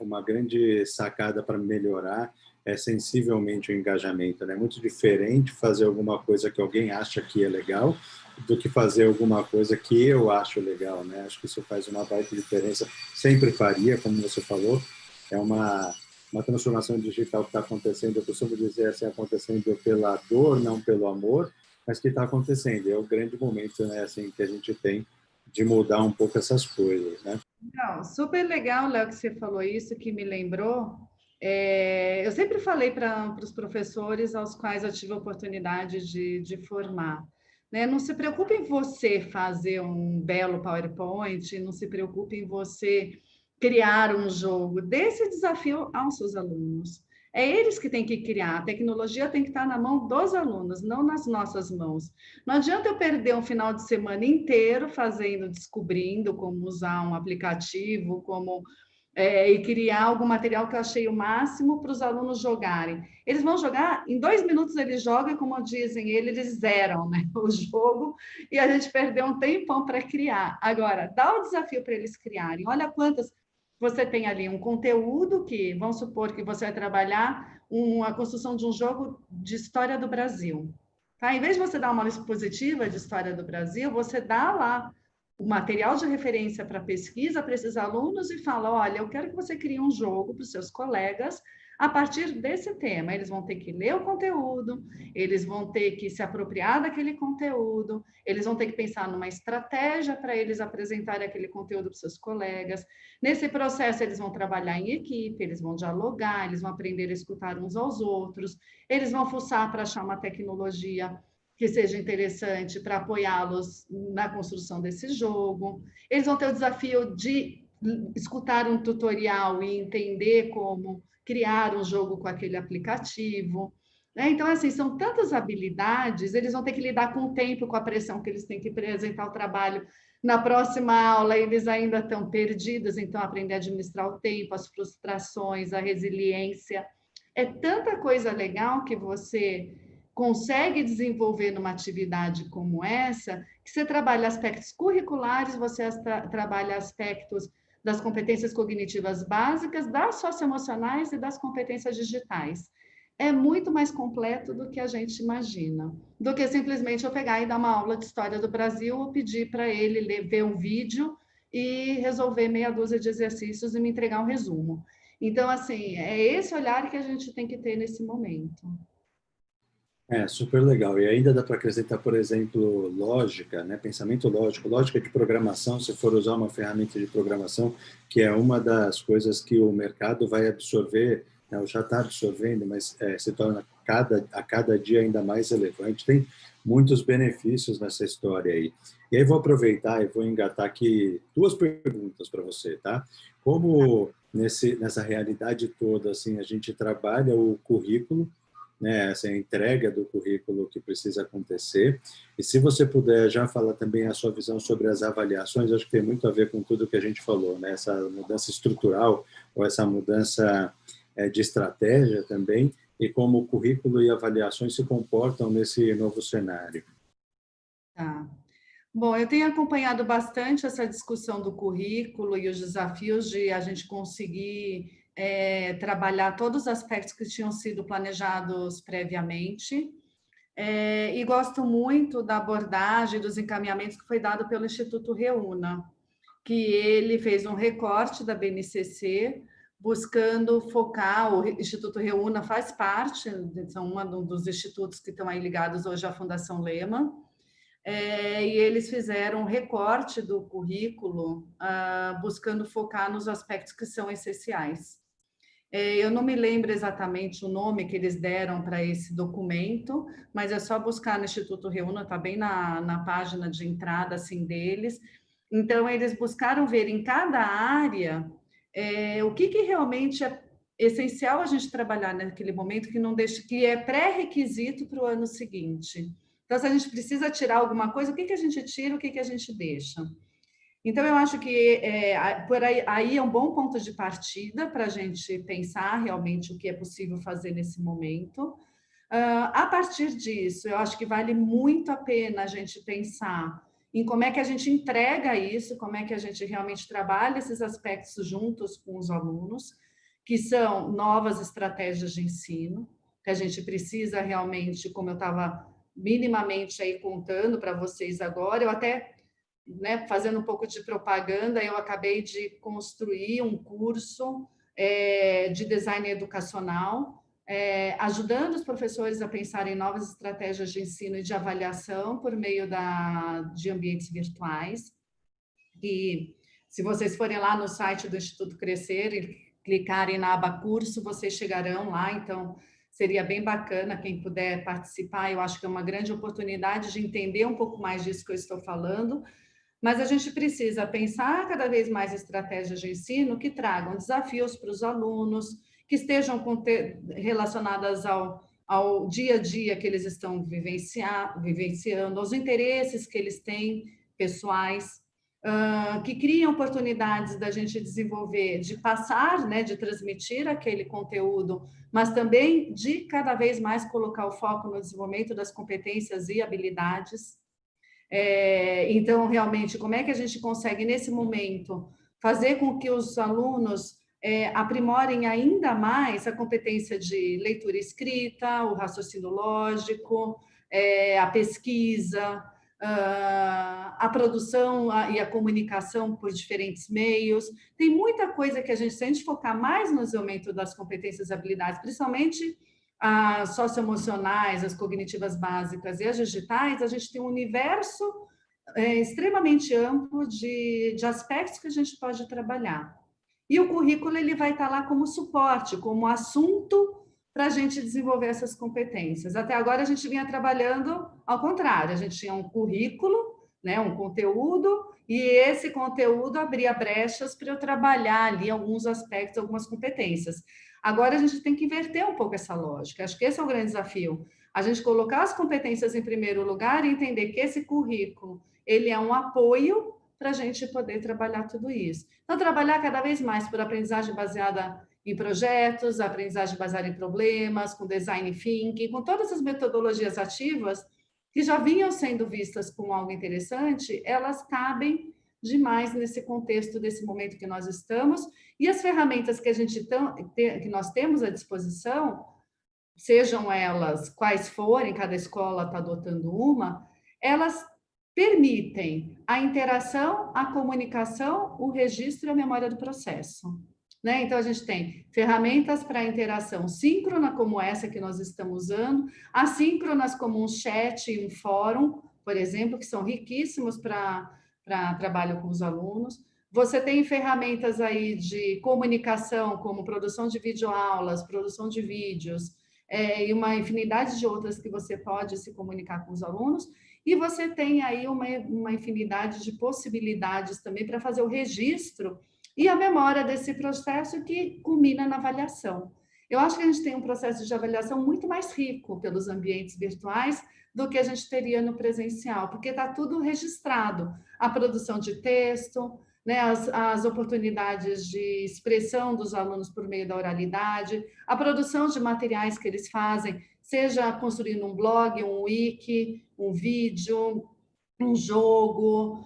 sacada para melhorar sensivelmente o engajamento, né? É muito diferente fazer alguma coisa que alguém acha que é legal do que fazer alguma coisa que eu acho legal, né? Acho que isso faz uma baita diferença. Sempre faria, como você falou, é uma transformação digital que está acontecendo, eu costumo dizer assim, acontecendo pela dor, não pelo amor, mas que está acontecendo. É o grande momento, né, assim, que a gente tem de mudar um pouco essas coisas, né? Não, super legal, Léo, que você falou isso, que me lembrou. Eu sempre falei para os professores aos quais eu tive a oportunidade de formar, né? Não se preocupe em você fazer um belo PowerPoint, não se preocupe em você criar um jogo. Dê esse desafio aos seus alunos. É eles que têm que criar. A tecnologia tem que estar na mão dos alunos, não nas nossas mãos. Não adianta eu perder um final de semana inteiro fazendo, descobrindo como usar um aplicativo, e criar algum material que eu achei o máximo para os alunos jogarem. Eles vão jogar, em 2 minutos eles jogam, e como dizem eles zeram, né, o jogo, e a gente perdeu um tempão para criar. Agora, dá o desafio para eles criarem. Olha quantas você tem ali um conteúdo que, vamos supor que você vai trabalhar a construção de um jogo de história do Brasil. Tá? Em vez de você dar uma expositiva de história do Brasil, você dá lá o material de referência para pesquisa para esses alunos e fala: olha, eu quero que você crie um jogo para os seus colegas a partir desse tema. Eles vão ter que ler o conteúdo, eles vão ter que se apropriar daquele conteúdo, eles vão ter que pensar numa estratégia para eles apresentarem aquele conteúdo para os seus colegas. Nesse processo, eles vão trabalhar em equipe, eles vão dialogar, eles vão aprender a escutar uns aos outros, eles vão fuçar para achar uma tecnologia que seja interessante para apoiá-los na construção desse jogo. Eles vão ter o desafio de escutar um tutorial e entender como criar um jogo com aquele aplicativo. Então, assim, são tantas habilidades, eles vão ter que lidar com o tempo, com a pressão que eles têm que apresentar o trabalho na próxima aula, eles ainda estão perdidos, então aprender a administrar o tempo, as frustrações, a resiliência. É tanta coisa legal que você consegue desenvolver numa atividade como essa, que você trabalha aspectos curriculares, você trabalha aspectos das competências cognitivas básicas, das socioemocionais e das competências digitais. É muito mais completo do que a gente imagina, do que simplesmente eu pegar e dar uma aula de história do Brasil ou pedir para ele ver um vídeo e resolver meia dúzia de exercícios e me entregar um resumo. Então, assim, é esse olhar que a gente tem que ter nesse momento. Super legal. E ainda dá para acrescentar, por exemplo, lógica, né? Pensamento lógico, lógica de programação, se for usar uma ferramenta de programação, que é uma das coisas que o mercado vai absorver, né? Ou já está absorvendo, mas se torna a cada dia ainda mais relevante. Tem muitos benefícios nessa história aí. E aí vou aproveitar e vou engatar aqui 2 perguntas para você, tá? Como nessa realidade toda, assim, a gente trabalha o currículo, né, essa entrega do currículo que precisa acontecer. E se você puder já falar também a sua visão sobre as avaliações, acho que tem muito a ver com tudo que a gente falou, né, essa mudança estrutural ou essa mudança de estratégia também, e como o currículo e avaliações se comportam nesse novo cenário. Tá. Bom, eu tenho acompanhado bastante essa discussão do currículo e os desafios de a gente conseguir trabalhar todos os aspectos que tinham sido planejados previamente. E gosto muito da abordagem, dos encaminhamentos que foi dado pelo Instituto Reúna, que ele fez um recorte da BNCC buscando focar, o Instituto Reúna faz parte, são um dos institutos que estão aí ligados hoje à Fundação Lehman, e eles fizeram um recorte do currículo, buscando focar nos aspectos que são essenciais. Eu não me lembro exatamente o nome que eles deram para esse documento, mas é só buscar no Instituto Reúna, está bem na página de entrada assim, deles. Então, eles buscaram ver em cada área o que realmente é essencial a gente trabalhar naquele momento, que não deixa, que é pré-requisito para o ano seguinte. Então, se a gente precisa tirar alguma coisa, o que a gente tira, o que a gente deixa? Então, eu acho que por aí é um bom ponto de partida para a gente pensar realmente o que é possível fazer nesse momento. A partir disso, eu acho que vale muito a pena a gente pensar em como é que a gente entrega isso, como é que a gente realmente trabalha esses aspectos juntos com os alunos, que são novas estratégias de ensino, que a gente precisa realmente, como eu estava minimamente aí contando para vocês agora, eu até, né, fazendo um pouco de propaganda, eu acabei de construir um curso de design educacional, ajudando os professores a pensar em novas estratégias de ensino e de avaliação por meio de ambientes virtuais. E se vocês forem lá no site do Instituto Crescer e clicarem na aba curso, vocês chegarão lá, então seria bem bacana quem puder participar, eu acho que é uma grande oportunidade de entender um pouco mais disso que eu estou falando, mas a gente precisa pensar cada vez mais estratégias de ensino que tragam desafios para os alunos, que estejam relacionadas ao dia a dia que eles estão vivenciando, aos interesses que eles têm pessoais, que criam oportunidades da gente desenvolver, de passar, né, de transmitir aquele conteúdo, mas também de cada vez mais colocar o foco no desenvolvimento das competências e habilidades. Então, realmente, como é que a gente consegue, nesse momento, fazer com que os alunos aprimorem ainda mais a competência de leitura e escrita, o raciocínio lógico, a pesquisa, a produção e a comunicação por diferentes meios. Tem muita coisa que a gente, se a gente focar mais no desenvolvimento das competências e habilidades, principalmente as socioemocionais, as cognitivas básicas e as digitais, a gente tem um universo extremamente amplo de aspectos que a gente pode trabalhar. E o currículo ele vai estar lá como suporte, como assunto para a gente desenvolver essas competências. Até agora a gente vinha trabalhando ao contrário, a gente tinha um currículo, né, um conteúdo, e esse conteúdo abria brechas para eu trabalhar ali alguns aspectos, algumas competências. Agora a gente tem que inverter um pouco essa lógica. Acho que esse é o grande desafio. A gente colocar as competências em primeiro lugar e entender que esse currículo ele é um apoio para a gente poder trabalhar tudo isso. Então, trabalhar cada vez mais por aprendizagem baseada em projetos, aprendizagem baseada em problemas, com design thinking, com todas as metodologias ativas que já vinham sendo vistas como algo interessante, elas cabem demais nesse contexto, desse momento que nós estamos, e as ferramentas que que nós temos à disposição, sejam elas quais forem, cada escola está adotando uma, elas permitem a interação, a comunicação, o registro e a memória do processo. Né? Então, a gente tem ferramentas para interação síncrona, como essa que nós estamos usando, assíncronas, como um chat e um fórum, por exemplo, que são riquíssimos para trabalho com os alunos. Você tem ferramentas aí de comunicação, como produção de videoaulas, produção de vídeos, e uma infinidade de outras que você pode se comunicar com os alunos. E você tem aí uma infinidade de possibilidades também para fazer o registro e a memória desse processo que culmina na avaliação. Eu acho que a gente tem um processo de avaliação muito mais rico pelos ambientes virtuais do que a gente teria no presencial, porque está tudo registrado. A produção de texto, né, as oportunidades de expressão dos alunos por meio da oralidade, a produção de materiais que eles fazem, seja construindo um blog, um wiki, um vídeo, um jogo,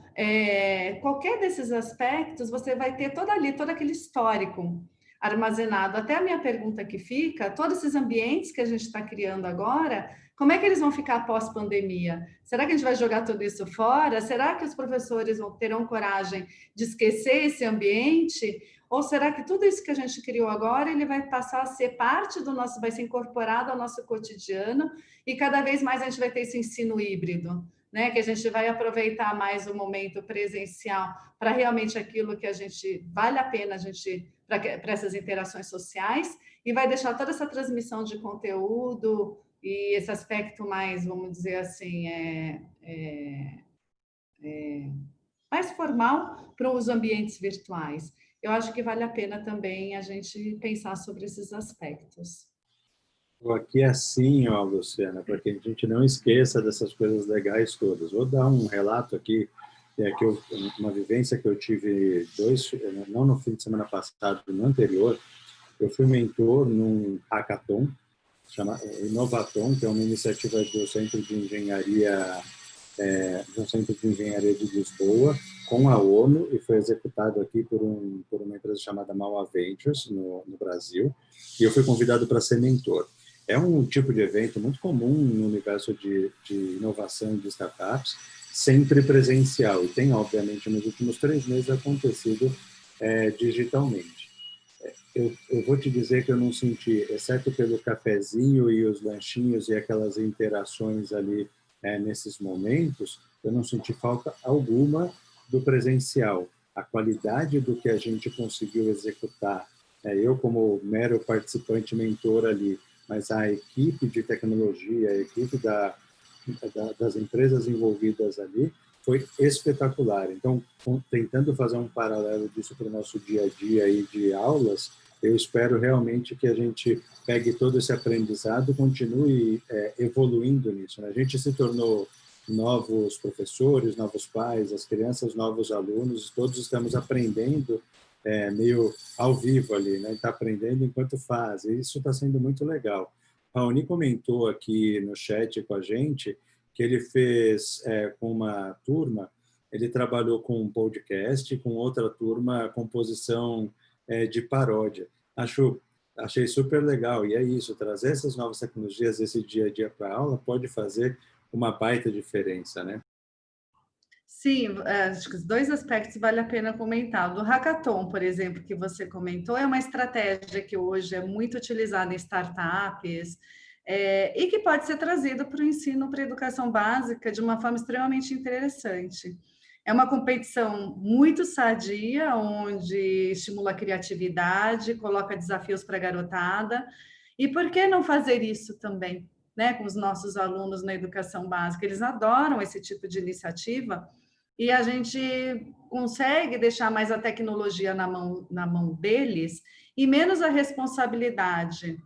qualquer desses aspectos, você vai ter todo aquele histórico armazenado. Até a minha pergunta que fica, todos esses ambientes que a gente está criando agora, Como é que eles vão ficar pós-pandemia? Será que a gente vai jogar tudo isso fora? Será que os professores terão coragem de esquecer esse ambiente? Ou será que tudo isso que a gente criou agora, ele vai passar a ser parte do nosso, vai ser incorporado ao nosso cotidiano e cada vez mais a gente vai ter esse ensino híbrido, né? Que a gente vai aproveitar mais o momento presencial para realmente aquilo que a gente vale a pena a gente para essas interações sociais e vai deixar toda essa transmissão de conteúdo e esse aspecto mais, vamos dizer assim, mais formal para os ambientes virtuais. Eu acho que vale a pena também a gente pensar sobre esses aspectos. Aqui é assim, ó, Luciana, para que a gente não esqueça dessas coisas legais todas. Vou dar um relato aqui, uma vivência que eu tive não no fim de semana passado, no anterior. Eu fui mentor num hackathon, chamado Inovaton, que é uma iniciativa do Centro de Engenharia, do Centro de Engenharia de Lisboa, com a ONU, e foi executado aqui por uma empresa chamada Maua Ventures, no Brasil, e eu fui convidado para ser mentor. É um tipo de evento muito comum no universo de inovação e de startups, sempre presencial, e tem, obviamente, nos últimos 3 meses acontecido digitalmente. Eu vou te dizer que eu não senti, exceto pelo cafezinho e os lanchinhos e aquelas interações ali nesses momentos, eu não senti falta alguma do presencial. A qualidade do que a gente conseguiu executar, eu como mero participante mentor ali, mas a equipe de tecnologia, a equipe das empresas envolvidas ali, foi espetacular. Então, tentando fazer um paralelo disso para o nosso dia a dia aí de aulas, eu espero realmente que a gente pegue todo esse aprendizado e continue evoluindo nisso, né? A gente se tornou novos professores, novos pais, as crianças, novos alunos, todos estamos aprendendo meio ao vivo ali, né? Está aprendendo enquanto faz, e isso está sendo muito legal. A Raoni comentou aqui no chat com a gente que ele fez com uma turma, ele trabalhou com um podcast, com outra turma, composição de paródia. Achei super legal, e é isso, trazer essas novas tecnologias, esse dia a dia para a aula, pode fazer uma baita diferença, né? Sim, acho que os dois aspectos vale a pena comentar. Do hackathon, por exemplo, que você comentou, é uma estratégia que hoje é muito utilizada em startups e que pode ser trazida para o ensino, para a educação básica, de uma forma extremamente interessante. É uma competição muito sadia, onde estimula a criatividade, coloca desafios para a garotada. E por que não fazer isso também, né, com os nossos alunos na educação básica? Eles adoram esse tipo de iniciativa e a gente consegue deixar mais a tecnologia na mão deles e menos a responsabilidade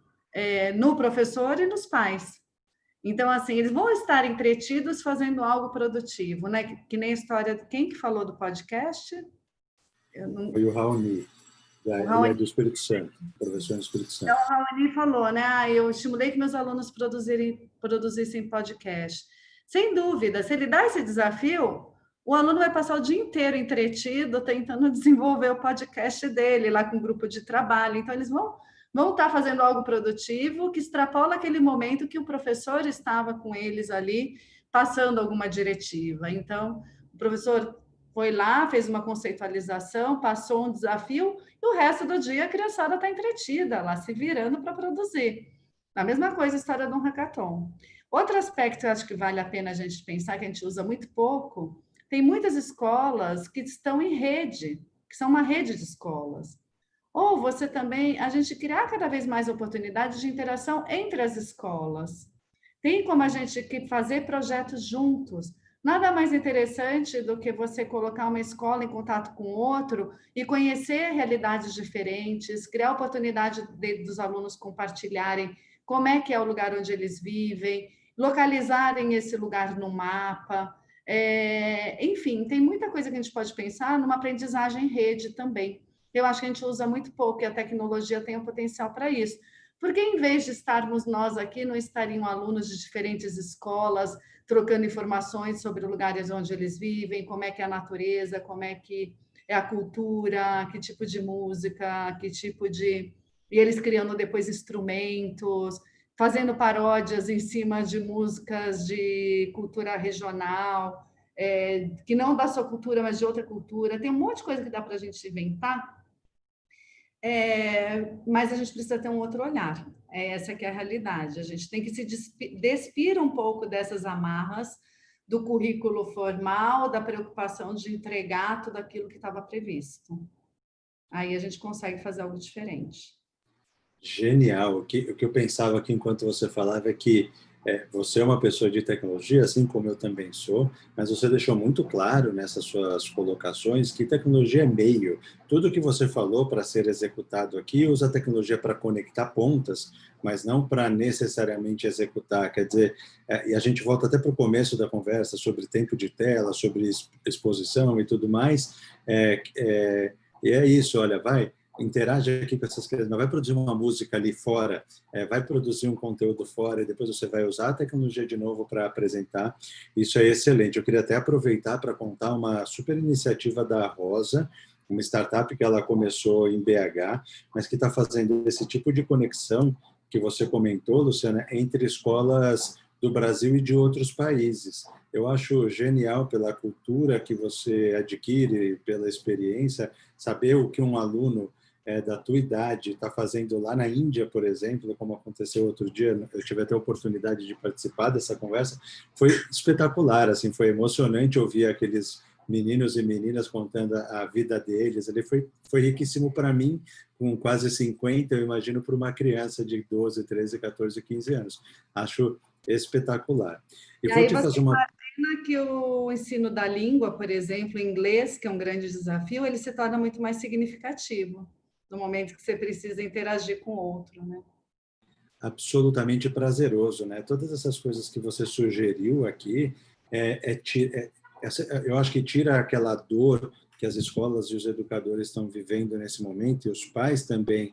no professor e nos pais. Então, assim, eles vão estar entretidos fazendo algo produtivo, né? Que nem a história de quem que falou do podcast? Foi o Raoni, O ele é Raoni. do Espírito Santo, professor do Espírito Então, Santo. o Raoni falou, né? Eu estimulei que meus alunos produzissem podcast. Sem dúvida, se ele dá esse desafio, o aluno vai passar o dia inteiro entretido tentando desenvolver o podcast dele lá com um grupo de trabalho. Então, eles vão estar fazendo algo produtivo que extrapola aquele momento que o professor estava com eles ali, passando alguma diretiva. Então, o professor foi lá, fez uma conceitualização, passou um desafio, e o resto do dia a criançada está entretida lá, se virando para produzir. A mesma coisa a história de um hackathon. Outro aspecto que eu acho que vale a pena a gente pensar, que a gente usa muito pouco, tem muitas escolas que estão em rede, que são uma rede de escolas. Ou você também, a gente criar cada vez mais oportunidades de interação entre as escolas. Tem como a gente fazer projetos juntos. Nada mais interessante do que você colocar uma escola em contato com outro e conhecer realidades diferentes, criar oportunidade dos alunos compartilharem como é que é o lugar onde eles vivem, localizarem esse lugar no mapa. Enfim, tem muita coisa que a gente pode pensar numa aprendizagem em rede também. Eu acho que a gente usa muito pouco e a tecnologia tem o potencial para isso. Porque em vez de estarmos nós aqui, não estariam alunos de diferentes escolas trocando informações sobre lugares onde eles vivem, como é que é a natureza, como é que é a cultura, que tipo de música, que tipo de... E eles criando depois instrumentos. fazendo paródias em cima de músicas de cultura regional, que não da sua cultura, mas de outra cultura. Tem um monte de coisa que dá para a gente inventar, mas a gente precisa ter um outro olhar. Essa que é a realidade. A gente tem que se despir um pouco dessas amarras do currículo formal, da preocupação de entregar tudo aquilo que estava previsto. Aí a gente consegue fazer algo diferente. Genial. O que eu pensava aqui enquanto você falava é que você é uma pessoa de tecnologia, assim como eu também sou, mas você deixou muito claro nessas suas colocações que tecnologia é meio. Tudo que você falou para ser executado aqui usa tecnologia para conectar pontas, mas não para necessariamente executar. Quer dizer, e a gente volta até para o começo da conversa sobre tempo de tela, sobre exposição e tudo mais. E é isso, olha, interage aqui com essas crianças, não vai produzir uma música ali fora, vai produzir um conteúdo fora e depois você vai usar a tecnologia de novo para apresentar. Isso é excelente. Eu queria até aproveitar para contar uma super iniciativa da Rosa, uma startup que ela começou em BH, mas que está fazendo esse tipo de conexão que você comentou, Luciana, entre escolas do Brasil e de outros países. Eu acho genial pela cultura que você adquire, pela experiência, saber o que um aluno da tua idade está fazendo lá na Índia, por exemplo, como aconteceu outro dia, eu tive até a oportunidade de participar dessa conversa, foi espetacular, assim, foi emocionante ouvir aqueles meninos e meninas contando a vida deles, ele foi riquíssimo para mim, com quase 50, eu imagino para uma criança de 12, 13, 14, 15 anos. Acho espetacular. E vou aí te você fazer uma... imagina que o ensino da língua, por exemplo, em inglês, que é um grande desafio, ele se torna muito mais significativo no momento que você precisa interagir com o outro, né? Absolutamente prazeroso, né? Todas essas coisas que você sugeriu aqui, eu acho que tira aquela dor que as escolas e os educadores estão vivendo nesse momento, e os pais também,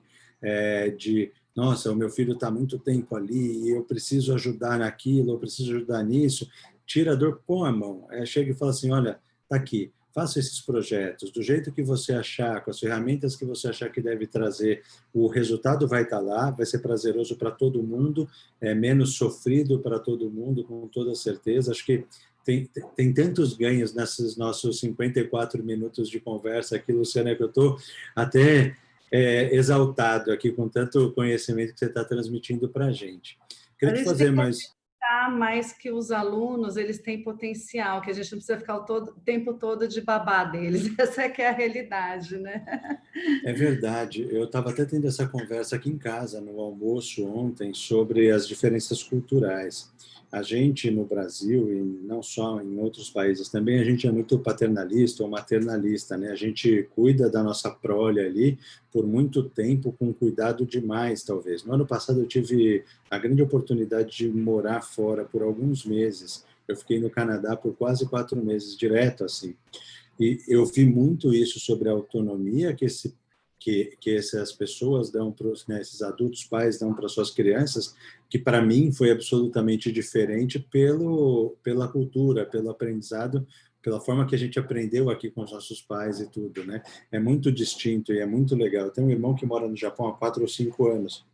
de, nossa, o meu filho está muito tempo ali, e eu preciso ajudar naquilo, eu preciso ajudar nisso. Tira a dor com a mão. Chega e fala assim, olha, está aqui, faça esses projetos, do jeito que você achar, com as ferramentas que você achar que deve trazer, o resultado vai estar lá, vai ser prazeroso para todo mundo, menos sofrido para todo mundo, com toda certeza. Acho que tem tantos ganhos nesses nossos 54 minutos de conversa aqui, Luciana, que eu estou até exaltado aqui com tanto conhecimento que você está transmitindo para a gente. A Queria te gente tem fazer que mais... acreditar mais que os alunos, eles têm potencial, que a gente não precisa ficar o tempo todo de babá deles. Essa é que é a realidade, né? É verdade. Eu estava até tendo essa conversa aqui em casa, no almoço ontem, sobre as diferenças culturais. A gente, no Brasil, e não só em outros países também, a gente é muito paternalista ou maternalista, né? A gente cuida da nossa prole ali por muito tempo, com cuidado demais, talvez. No ano passado, eu tive a grande oportunidade de morar fora por alguns meses. Eu fiquei no Canadá por quase 4 meses, direto, assim. E eu vi muito isso sobre a autonomia que essas pessoas dão para os, né, esses adultos pais dão para suas crianças, que para mim foi absolutamente diferente pela cultura, pelo aprendizado, pela forma que a gente aprendeu aqui com os nossos pais e tudo, né? É muito distinto e é muito legal. Eu tenho um irmão que mora no Japão há 4 ou 5 anos.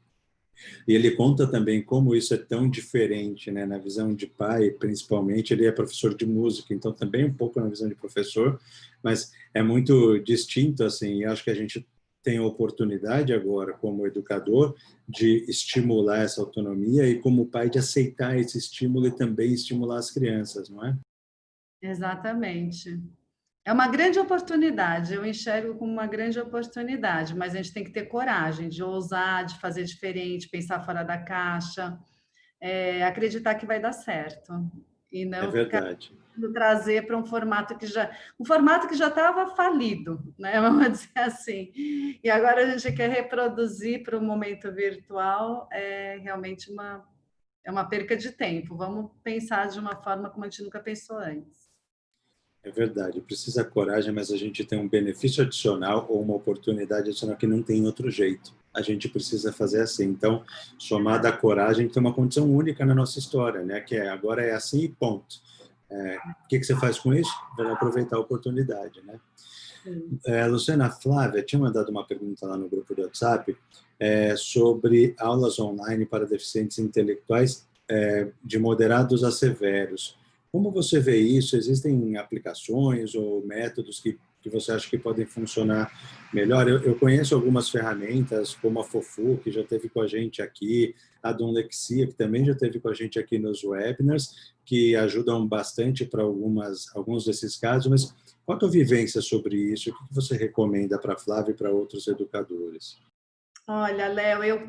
E ele conta também como isso é tão diferente, né, na visão de pai, principalmente. Ele é professor de música, então também um pouco na visão de professor, mas é muito distinto, assim. Eu acho que a gente tem a oportunidade agora, como educador, de estimular essa autonomia e, como pai, de aceitar esse estímulo e também estimular as crianças, não é? Exatamente. É uma grande oportunidade, eu enxergo como uma grande oportunidade, mas a gente tem que ter coragem de ousar, de fazer diferente, pensar fora da caixa, acreditar que vai dar certo e É não ficar verdade. trazer para um formato que já estava falido, né? Vamos dizer assim. E agora a gente quer reproduzir para o momento virtual, realmente uma perca de tempo. Vamos pensar de uma forma como a gente nunca pensou antes. É verdade, precisa coragem, mas a gente tem um benefício adicional ou uma oportunidade adicional que não tem outro jeito. A gente precisa fazer assim. Então, somada à coragem, tem uma condição única na nossa história, né? Que agora é assim e ponto. O que você faz com isso? Vamos aproveitar a oportunidade, né? Sim. Luciana, a Flávia tinha mandado uma pergunta lá no grupo do WhatsApp sobre aulas online para deficientes intelectuais de moderados a severos. Como você vê isso? Existem aplicações ou métodos que você acha que podem funcionar melhor? Eu conheço algumas ferramentas, como a Fofu, que já teve com a gente aqui, a Donlexia, que também já teve com a gente aqui nos webinars, que ajudam bastante para alguns desses casos, mas qual a tua vivência sobre isso? O que você recomenda para a Flávia e para outros educadores? Olha, Léo,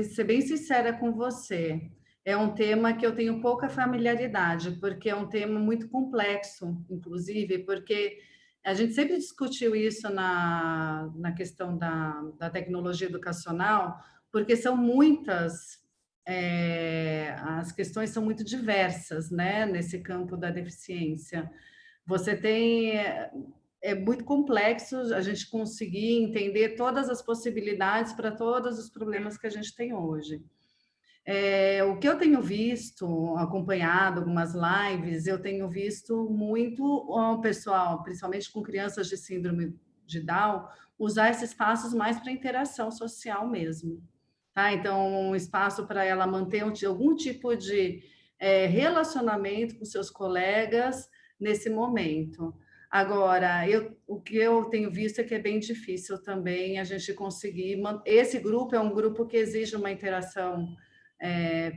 ser bem sincera com você. É um tema que eu tenho pouca familiaridade, porque é um tema muito complexo, inclusive, porque a gente sempre discutiu isso na questão da tecnologia educacional, porque são muitas, as questões são muito diversas, né, nesse campo da deficiência. Você tem é muito complexo a gente conseguir entender todas as possibilidades para todos os problemas que a gente tem hoje. O que eu tenho visto, acompanhado algumas lives, eu tenho visto muito o pessoal, principalmente com crianças de síndrome de Down, usar esses espaços mais para interação social mesmo. Tá? Então, um espaço para ela manter algum tipo de relacionamento com seus colegas nesse momento. Agora, o que eu tenho visto é que é bem difícil também a gente conseguir. Esse grupo é um grupo que exige uma interação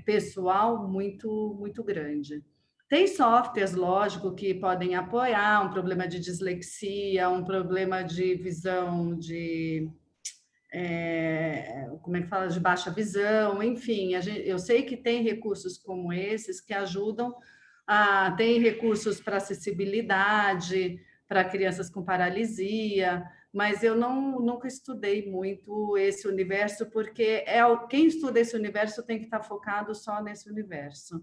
pessoal muito grande. Tem softwares, lógico, que podem apoiar um problema de dislexia, um problema de visão como é que fala, de baixa visão, enfim, eu sei que tem recursos como esses que ajudam, tem recursos para acessibilidade, para crianças com paralisia, mas eu nunca estudei muito esse universo, porque quem estuda esse universo tem que estar focado só nesse universo,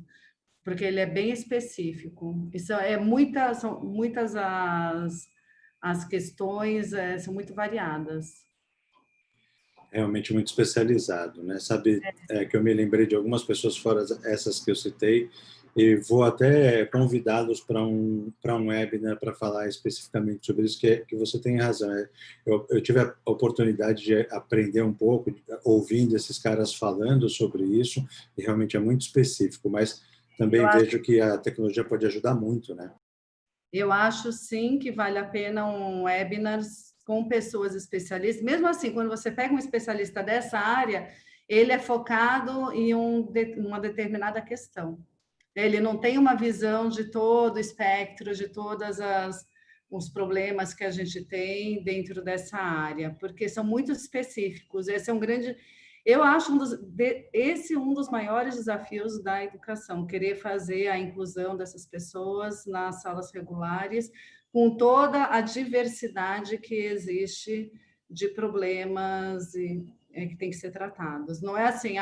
porque ele é bem específico. São muitas as questões, são muito variadas. Realmente muito especializado, né? Sabe, que eu me lembrei de algumas pessoas fora essas que eu citei e vou até convidá-los para um webinar para falar especificamente sobre isso, que você tem razão. Eu tive a oportunidade de aprender um pouco, ouvindo esses caras falando sobre isso, e realmente é muito específico, mas Eu também acho, vejo que a tecnologia pode ajudar muito, né? eu acho sim que vale a pena um webinar com pessoas especialistas. Mesmo assim, quando você pega um especialista dessa área, ele é focado em uma determinada questão. Ele não tem uma visão de todo o espectro, de todas os problemas que a gente tem dentro dessa área, porque são muito específicos. Esse é um grande, eu acho esse um dos maiores desafios da educação, querer fazer a inclusão dessas pessoas nas salas regulares, com toda a diversidade que existe de problemas que tem que ser tratados. Não é assim,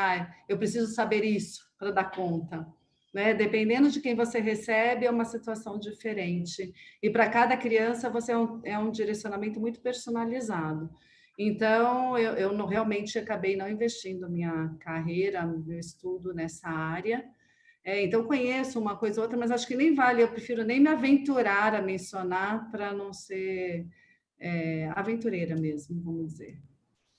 eu preciso saber isso para dar conta, né? Dependendo de quem você recebe, é uma situação diferente. E para cada criança, você é um direcionamento muito personalizado. Então, eu não, realmente acabei não investindo minha carreira, meu estudo nessa área. Então, conheço uma coisa ou outra, mas acho que nem vale, eu prefiro nem me aventurar a mencionar para não ser aventureira mesmo, vamos dizer,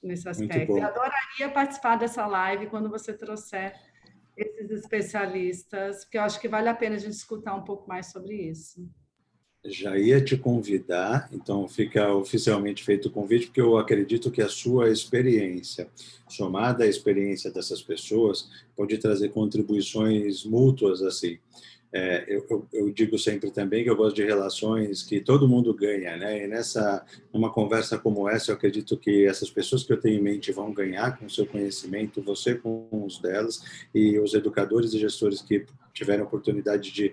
nesse Muito aspecto. Eu bom. adoraria participar dessa live quando você trouxer esses especialistas, porque eu acho que vale a pena a gente escutar um pouco mais sobre isso. Já ia te convidar, então fica oficialmente feito o convite, porque eu acredito que a sua experiência, somada à experiência dessas pessoas, pode trazer contribuições mútuas, assim. Eu digo sempre também que eu gosto de relações que todo mundo ganha, né? E numa conversa como essa, eu acredito que essas pessoas que eu tenho em mente vão ganhar com o seu conhecimento, você com os delas, e os educadores e gestores que tiveram a oportunidade de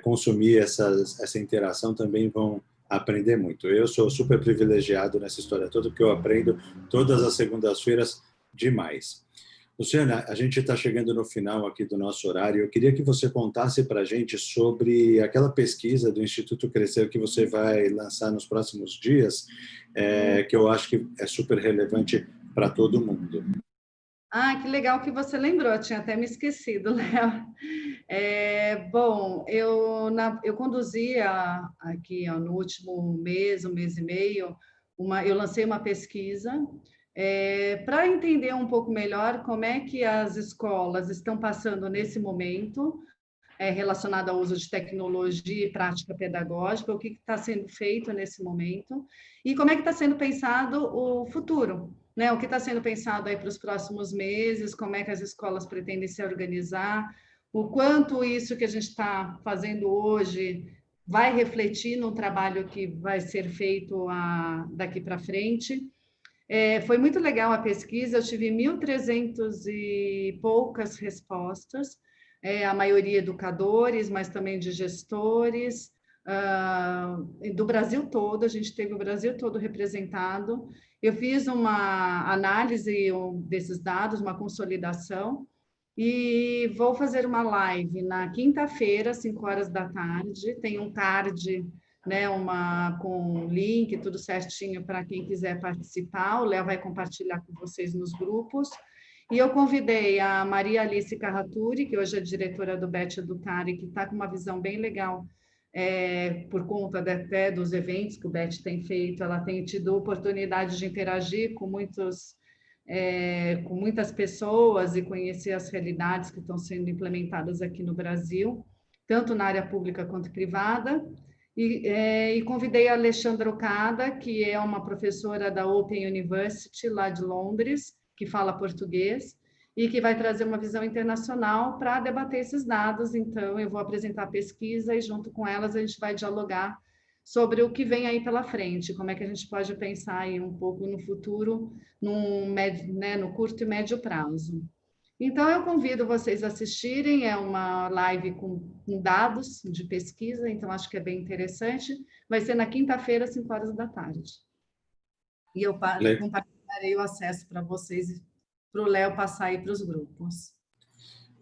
consumir essa interação também vão aprender muito. Eu sou super privilegiado nessa história toda, porque eu aprendo todas as segundas-feiras demais. Luciana, a gente está chegando no final aqui do nosso horário. Eu queria que você contasse para a gente sobre aquela pesquisa do Instituto Crescer que você vai lançar nos próximos dias, que eu acho que é super relevante para todo mundo. Ah, que legal que você lembrou, eu tinha até me esquecido, Léo. Bom, eu conduzia aqui ó, no último mês, um mês e meio, eu lancei uma pesquisa para entender um pouco melhor como é que as escolas estão passando nesse momento relacionado ao uso de tecnologia e prática pedagógica, o que está sendo feito nesse momento e como é que está sendo pensado o futuro, né? O que está sendo pensado aí para os próximos meses, como é que as escolas pretendem se organizar, o quanto isso que a gente está fazendo hoje vai refletir no trabalho que vai ser feito daqui para frente. Foi muito legal a pesquisa, eu tive 1.300 e poucas respostas, a maioria educadores, mas também de gestores, do Brasil todo, a gente teve o Brasil todo representado. Eu fiz uma análise desses dados, uma consolidação, e vou fazer uma live na quinta-feira, às 5 horas da tarde. Tem um card, né, com link, tudo certinho para quem quiser participar. O Léo vai compartilhar com vocês nos grupos. E eu convidei a Maria Alice Carraturi, que hoje é diretora do Bet Educar e que está com uma visão bem legal por conta até dos eventos que o Bet tem feito. Ela tem tido oportunidade de interagir com muitas pessoas e conhecer as realidades que estão sendo implementadas aqui no Brasil, tanto na área pública quanto privada. E convidei a Alexandra Okada, que é uma professora da Open University, lá de Londres, que fala português, e que vai trazer uma visão internacional para debater esses dados. Então, eu vou apresentar a pesquisa e, junto com elas, a gente vai dialogar sobre o que vem aí pela frente, como é que a gente pode pensar aí um pouco no futuro, no curto e médio prazo. Então, eu convido vocês a assistirem, é uma live com dados de pesquisa, então acho que é bem interessante. Vai ser na quinta-feira, às 5 horas da tarde. E eu compartilharei o acesso para vocês, para o Léo passar aí para os grupos.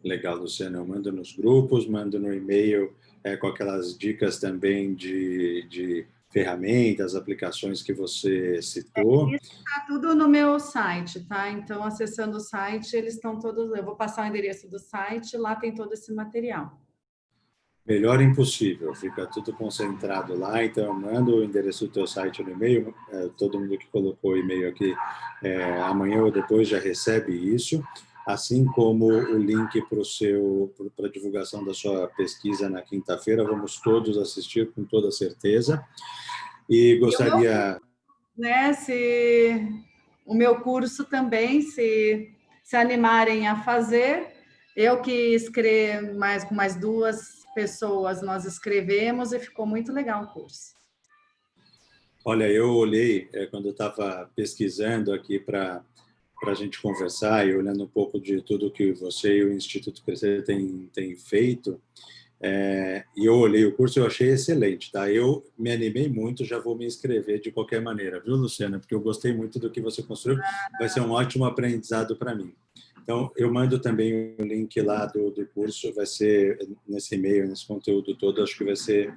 Legal, Luciana. Eu mando nos grupos, mando no e-mail com aquelas dicas também de ferramentas, aplicações que você citou. Isso está tudo no meu site, tá? Então, acessando o site, eles estão todos. Eu vou passar o endereço do site, lá tem todo esse material. Melhor impossível, fica tudo concentrado lá, então eu mando o endereço do teu site no e-mail, todo mundo que colocou o e-mail aqui, amanhã ou depois já recebe isso, assim como o link para a divulgação da sua pesquisa na quinta-feira, vamos todos assistir com toda certeza, e gostaria... Né, o meu curso também, se animarem a fazer, eu que escrevo com mais 2 pessoas, nós escrevemos e ficou muito legal o curso. Olha, eu olhei quando eu estava pesquisando aqui para a gente conversar e olhando um pouco de tudo que você e o Instituto Crescer têm feito, e eu olhei o curso e eu achei excelente, tá? Eu me animei muito, já vou me inscrever de qualquer maneira, viu, Luciana? Porque eu gostei muito do que você construiu, vai ser um ótimo aprendizado para mim. Então, eu mando também o link lá do curso, vai ser nesse e-mail, nesse conteúdo todo, acho que vai ser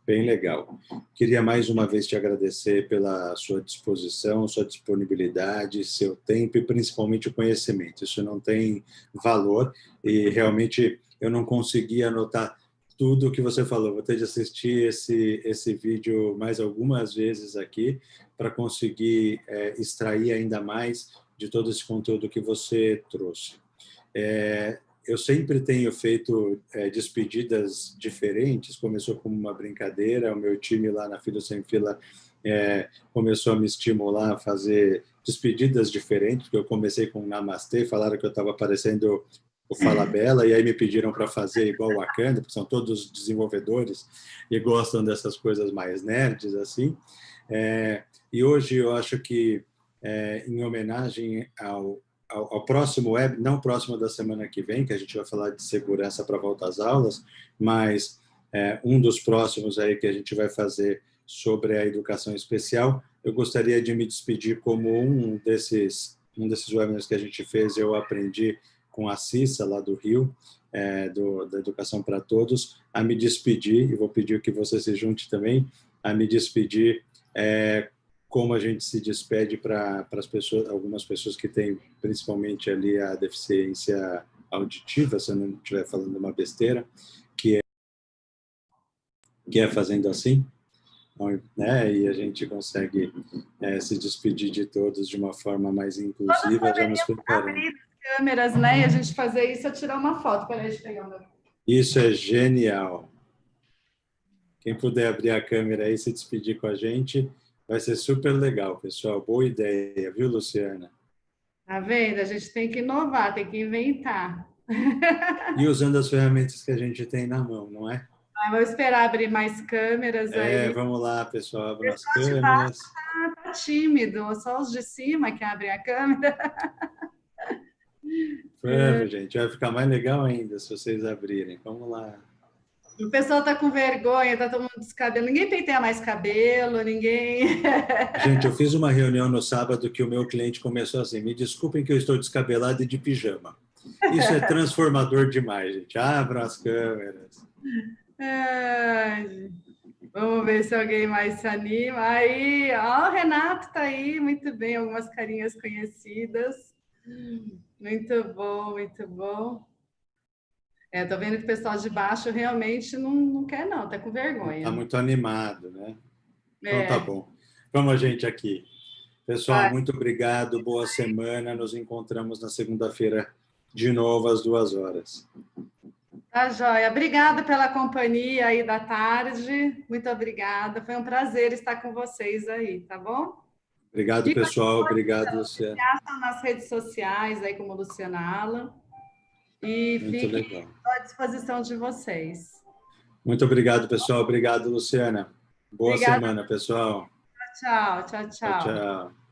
bem legal. Queria mais uma vez te agradecer pela sua disposição, sua disponibilidade, seu tempo e principalmente o conhecimento. Isso não tem valor e realmente eu não consegui anotar tudo o que você falou. Vou ter de assistir esse vídeo mais algumas vezes aqui para conseguir extrair ainda mais de todo esse conteúdo que você trouxe. Eu sempre tenho feito despedidas diferentes, começou como uma brincadeira, o meu time lá na Filho Sem Fila começou a me estimular a fazer despedidas diferentes, porque eu comecei com Namastê, falaram que eu estava parecendo o Fala Bela, e aí me pediram para fazer igual o Wakanda, porque são todos desenvolvedores e gostam dessas coisas mais nerds, assim. E hoje eu acho que, em homenagem ao próximo web, não próximo da semana que vem, que a gente vai falar de segurança para volta às aulas, mas um dos próximos aí que a gente vai fazer sobre a educação especial, eu gostaria de me despedir como um desses webinars que a gente fez, eu aprendi com a Cissa, lá do Rio, da Educação para Todos, a me despedir, e vou pedir que você se junte também, a me despedir como a gente se despede para as pessoas, algumas pessoas que têm principalmente ali a deficiência auditiva, se eu não estiver falando uma besteira, que é fazendo assim, né? E a gente consegue se despedir de todos de uma forma mais inclusiva, já nos preparando. Abrir as câmeras, né? E a gente fazer isso, eu tirar uma foto. Peraí, deixa eu pegar o meu. Isso é genial. Quem puder abrir a câmera aí e se despedir com a gente, vai ser super legal, pessoal. Boa ideia, viu, Luciana? Tá vendo? A gente tem que inovar, tem que inventar. E usando as ferramentas que a gente tem na mão, não é? Vou esperar abrir mais câmeras aí. Vamos lá, pessoal, abram as Pessoal de baixo câmeras. tá tímido, só os de cima que abrem a câmera. Vamos, gente, vai ficar mais legal ainda se vocês abrirem. Vamos lá. O pessoal tá com vergonha, tá todo mundo descabelo. Ninguém penteia mais cabelo, ninguém. Gente, eu fiz uma reunião no sábado que o meu cliente começou assim: me desculpem que eu estou descabelado e de pijama. Isso é transformador demais, gente. Abram as câmeras. Ai, vamos ver se alguém mais se anima. Aí, ó, o Renato tá aí, muito bem, algumas carinhas conhecidas. Muito bom, muito bom. Tô vendo que o pessoal de baixo realmente não quer, não, tá com vergonha. Está muito animado, né? Então tá É, bom. Vamos, gente, aqui. Pessoal, vai. muito obrigado, boa semana. Nos encontramos na segunda-feira de novo às 2 horas. Tá, joia. Obrigada pela companhia aí da tarde. Muito obrigada. Foi um prazer estar com vocês aí, tá bom? Obrigado, Fica pessoal. Obrigado, Luciano. nas redes sociais aí como Luciana Ala e Muito fiquem legal. à disposição de vocês. Muito obrigado, pessoal. Obrigado, Luciana. Boa Obrigada. semana, pessoal. Tchau, tchau, Tchau, tchau. tchau.